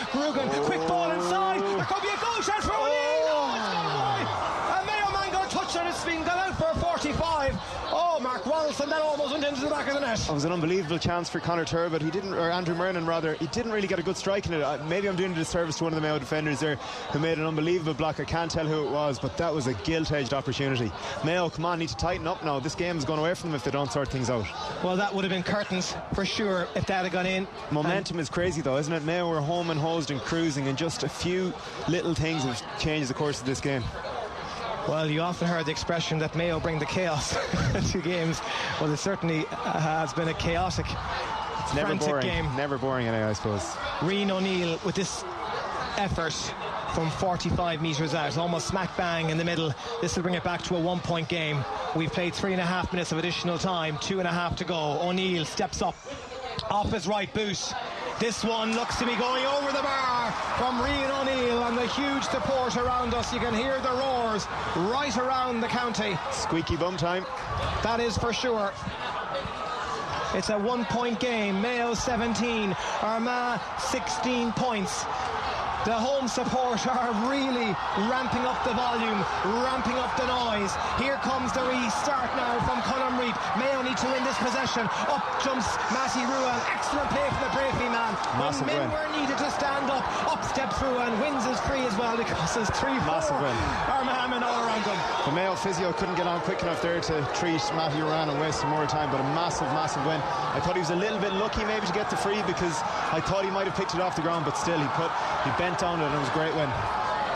Quick ball inside. There could be a goal chance for O'Neill. Oh, it's gone wide. And Mayo man got a touch on his feet, got out for a 45. Oh, Mark Ronaldson, that almost went into the back of the net. It was an unbelievable chance for Conor Turbot. Or Andrew Murnan rather. He didn't really get a good strike in it. Maybe I'm doing a disservice to one of the Mayo defenders there who made an unbelievable block. I can't tell who it was, but that was a gilt-edged opportunity. Mayo, come on, need to tighten up now. This game is going away from them if they don't sort things out. Well, that would have been curtains for sure if that had gone in. Momentum is crazy though, isn't it? Mayo were home and hosed and cruising, and just a few little things have changed the course of this game. Well, you often heard the expression that Mayo bring the chaos to games. Well, it certainly has been a chaotic, it's never boring game. Never boring anyway, I suppose. Rian O'Neill with this effort from 45 metres out, almost smack bang in the middle. This will bring it back to a 1-point game. We've played 3.5 minutes of additional time, 2.5 to go. O'Neill steps up off his right boot. This one looks to be going over the bar from Rian O'Neill, and the huge support around us. You can hear the roars right around the county. Squeaky bum time. That is for sure. It's a 1-point game. Mayo 17, Armagh 16 points. The home support are really ramping up the volume, ramping up the noise. Here comes the restart now from Colm Reap. Mayo need to win this possession. Up jumps Matty Ruan. Excellent play from the Bravery man. Massive when men win. were needed to stand up steps Ruan, wins his free as well because it's 3-4. Massive win. Armagh all around them. The Mayo physio couldn't get on quick enough there to treat Matty Ruan and waste some more time, but a massive win. I thought he was a little bit lucky maybe to get the free, because I thought he might have picked it off the ground, but still he bent down it, and it was a great win.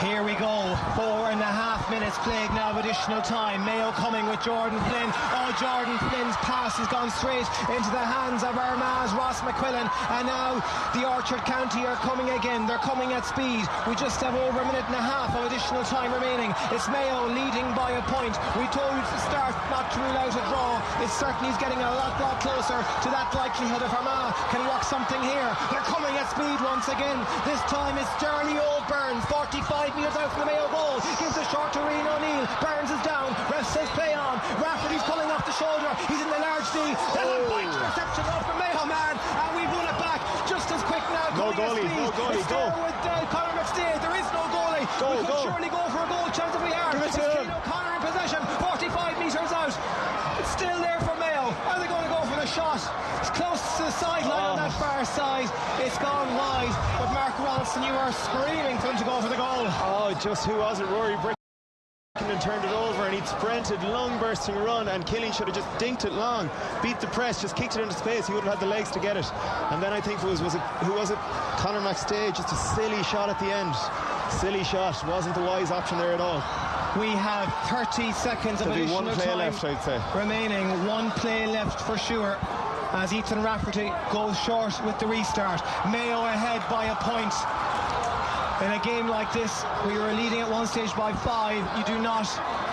Here we go, 4.5 minutes played now of additional time. Mayo coming with Jordan Flynn. Oh, Jordan Flynn's pass has gone straight into the hands of Armagh's Ross McQuillan, and now the Orchard County are coming again. They're coming at speed. We just have over 1.5 minutes of additional time remaining. It's Mayo leading by a point. We told you to start not to rule out a draw. It certainly is getting a lot closer to that likelihood if Armagh can work something here. They're coming at speed once again. This time it's Jeremy O'Byrne, 45 metres out from the Mayo goal. Gives a short to Rian O'Neill. Burns is down. Ref says play on. Rafferty's coming off the shoulder. He's in the large D. There's a bite reception off the Mayo man, and we've won it back just as quick now. No goalie. It's Go. with Conor McStay. There is no goalie. We could surely go for a goal chance if we are. It's Cian O'Connor in possession. 45 metres out. It's still there for Mayo. Are they going to go for the shot? It's close to the sideline on that far side. It's gone wide. But Mark Ronaldson, you are screaming for them to go for the goal. Oh, just who was it? Rory Brick and turned it over, and he'd sprinted, long bursting run, and Killy should have just dinked it long, beat the press, just kicked it into space. He wouldn't have had the legs to get it. And then I think it was it Conor McStay, just a silly shot at the end. Silly shot, wasn't the wise option there at all. We have 30 seconds of additional one play time left, I'd say. remaining. One play left for sure, as Ethan Rafferty goes short with the restart. Mayo ahead by a point. In a game like this, we were leading at one stage by 5. You do not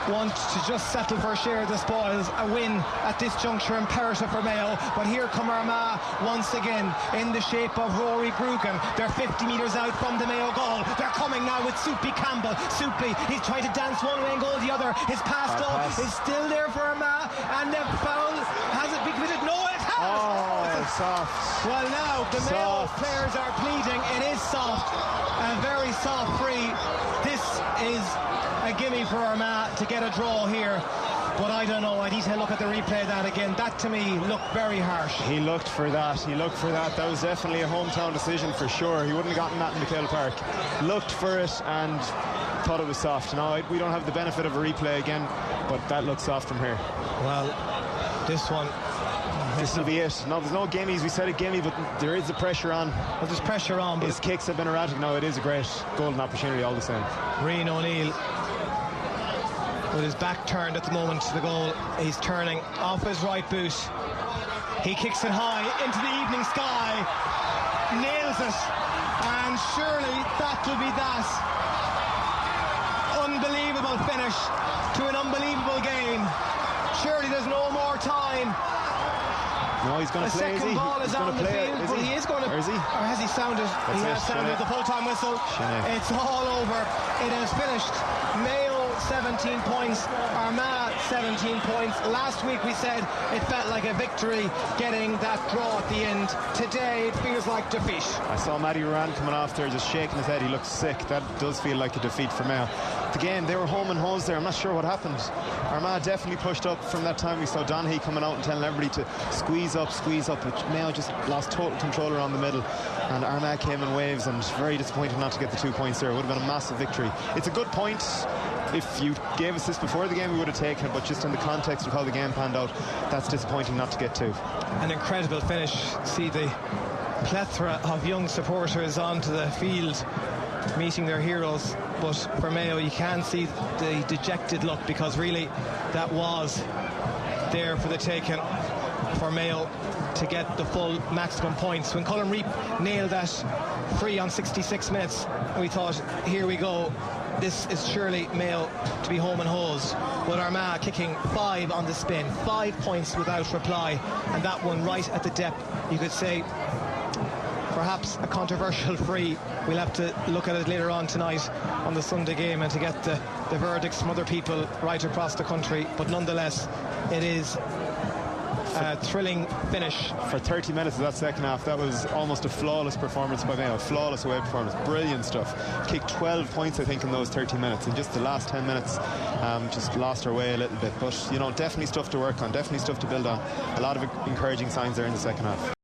want to just settle for a share of the spoils. A win at this juncture imperative for Mayo. But here come Armagh once again in the shape of Rory Grugan. They're 50 metres out from the Mayo goal. They're coming now with Soupy Campbell. Soupy, he's trying to dance one way and goal the other. His pass goal is still there for Armagh, and the foul, has it been committed? No, it has. Oh, soft. Well, now the Mayo players are pleading. It is soft, a very soft free. This is a gimme for Armagh to get a draw here. But I don't know, I need to look at the replay of that again. That to me looked very harsh. He looked for that. That was definitely a hometown decision for sure. He wouldn't have gotten that in McHale Park. Looked for it and thought it was soft. Now, we don't have the benefit of a replay again, but that looks soft from here. Well, this will be it. No, there's no gimmies. We said a gimme, but there is the pressure on. Well, there's pressure on, but his kicks have been erratic. No, it is a great golden opportunity all the same. Rian O'Neill, with his back turned at the moment to the goal, he's turning off his right boot. He kicks it high into the evening sky, nails it, and surely that will be that. Unbelievable finish to an unbelievable game. Surely there's no more time. No, he's going to play. The second ball is on the field, but he is going to. Or has he sounded? He has sounded the full-time whistle. It's all over. It has finished. Mayo 17 points, Armagh 17 points. Last week we said it felt like a victory getting that draw at the end. Today it feels like defeat. I saw Matty Moran coming off there just shaking his head. He looks sick. That does feel like a defeat for Mayo. The game, they were home and hosed there. I'm not sure what happened. Armagh definitely pushed up from that time. We saw Donaghy coming out and telling everybody to squeeze up, but Mayo just lost total control around the middle, and Armagh came in waves, and very disappointed not to get the 2 points there. It would have been a massive victory. It's a good point. If you gave us this before the game, we would have taken it, but just in the context of how the game panned out, that's disappointing not to get 2. An incredible finish. See the plethora of young supporters onto the field meeting their heroes, but for Mayo you can see the dejected look, because really that was there for the taking for Mayo to get the full maximum points. When Colin Reap nailed that free on 66 minutes, we thought, here we go, this is surely Mayo to be home and hosed. But Armagh kicking 5 on the spin, 5 points without reply, and that one right at the depth. You could say perhaps a controversial free. We'll have to look at it later on tonight on the Sunday game, and to get the verdicts from other people right across the country. But nonetheless, it is a thrilling finish. For 30 minutes of that second half, that was almost a flawless performance by Mayo. Flawless away performance, brilliant stuff. Kicked 12 points, I think, in those 30 minutes, and just the last 10 minutes just lost our way a little bit. But, you know, definitely stuff to work on, definitely stuff to build on. A lot of encouraging signs there in the second half.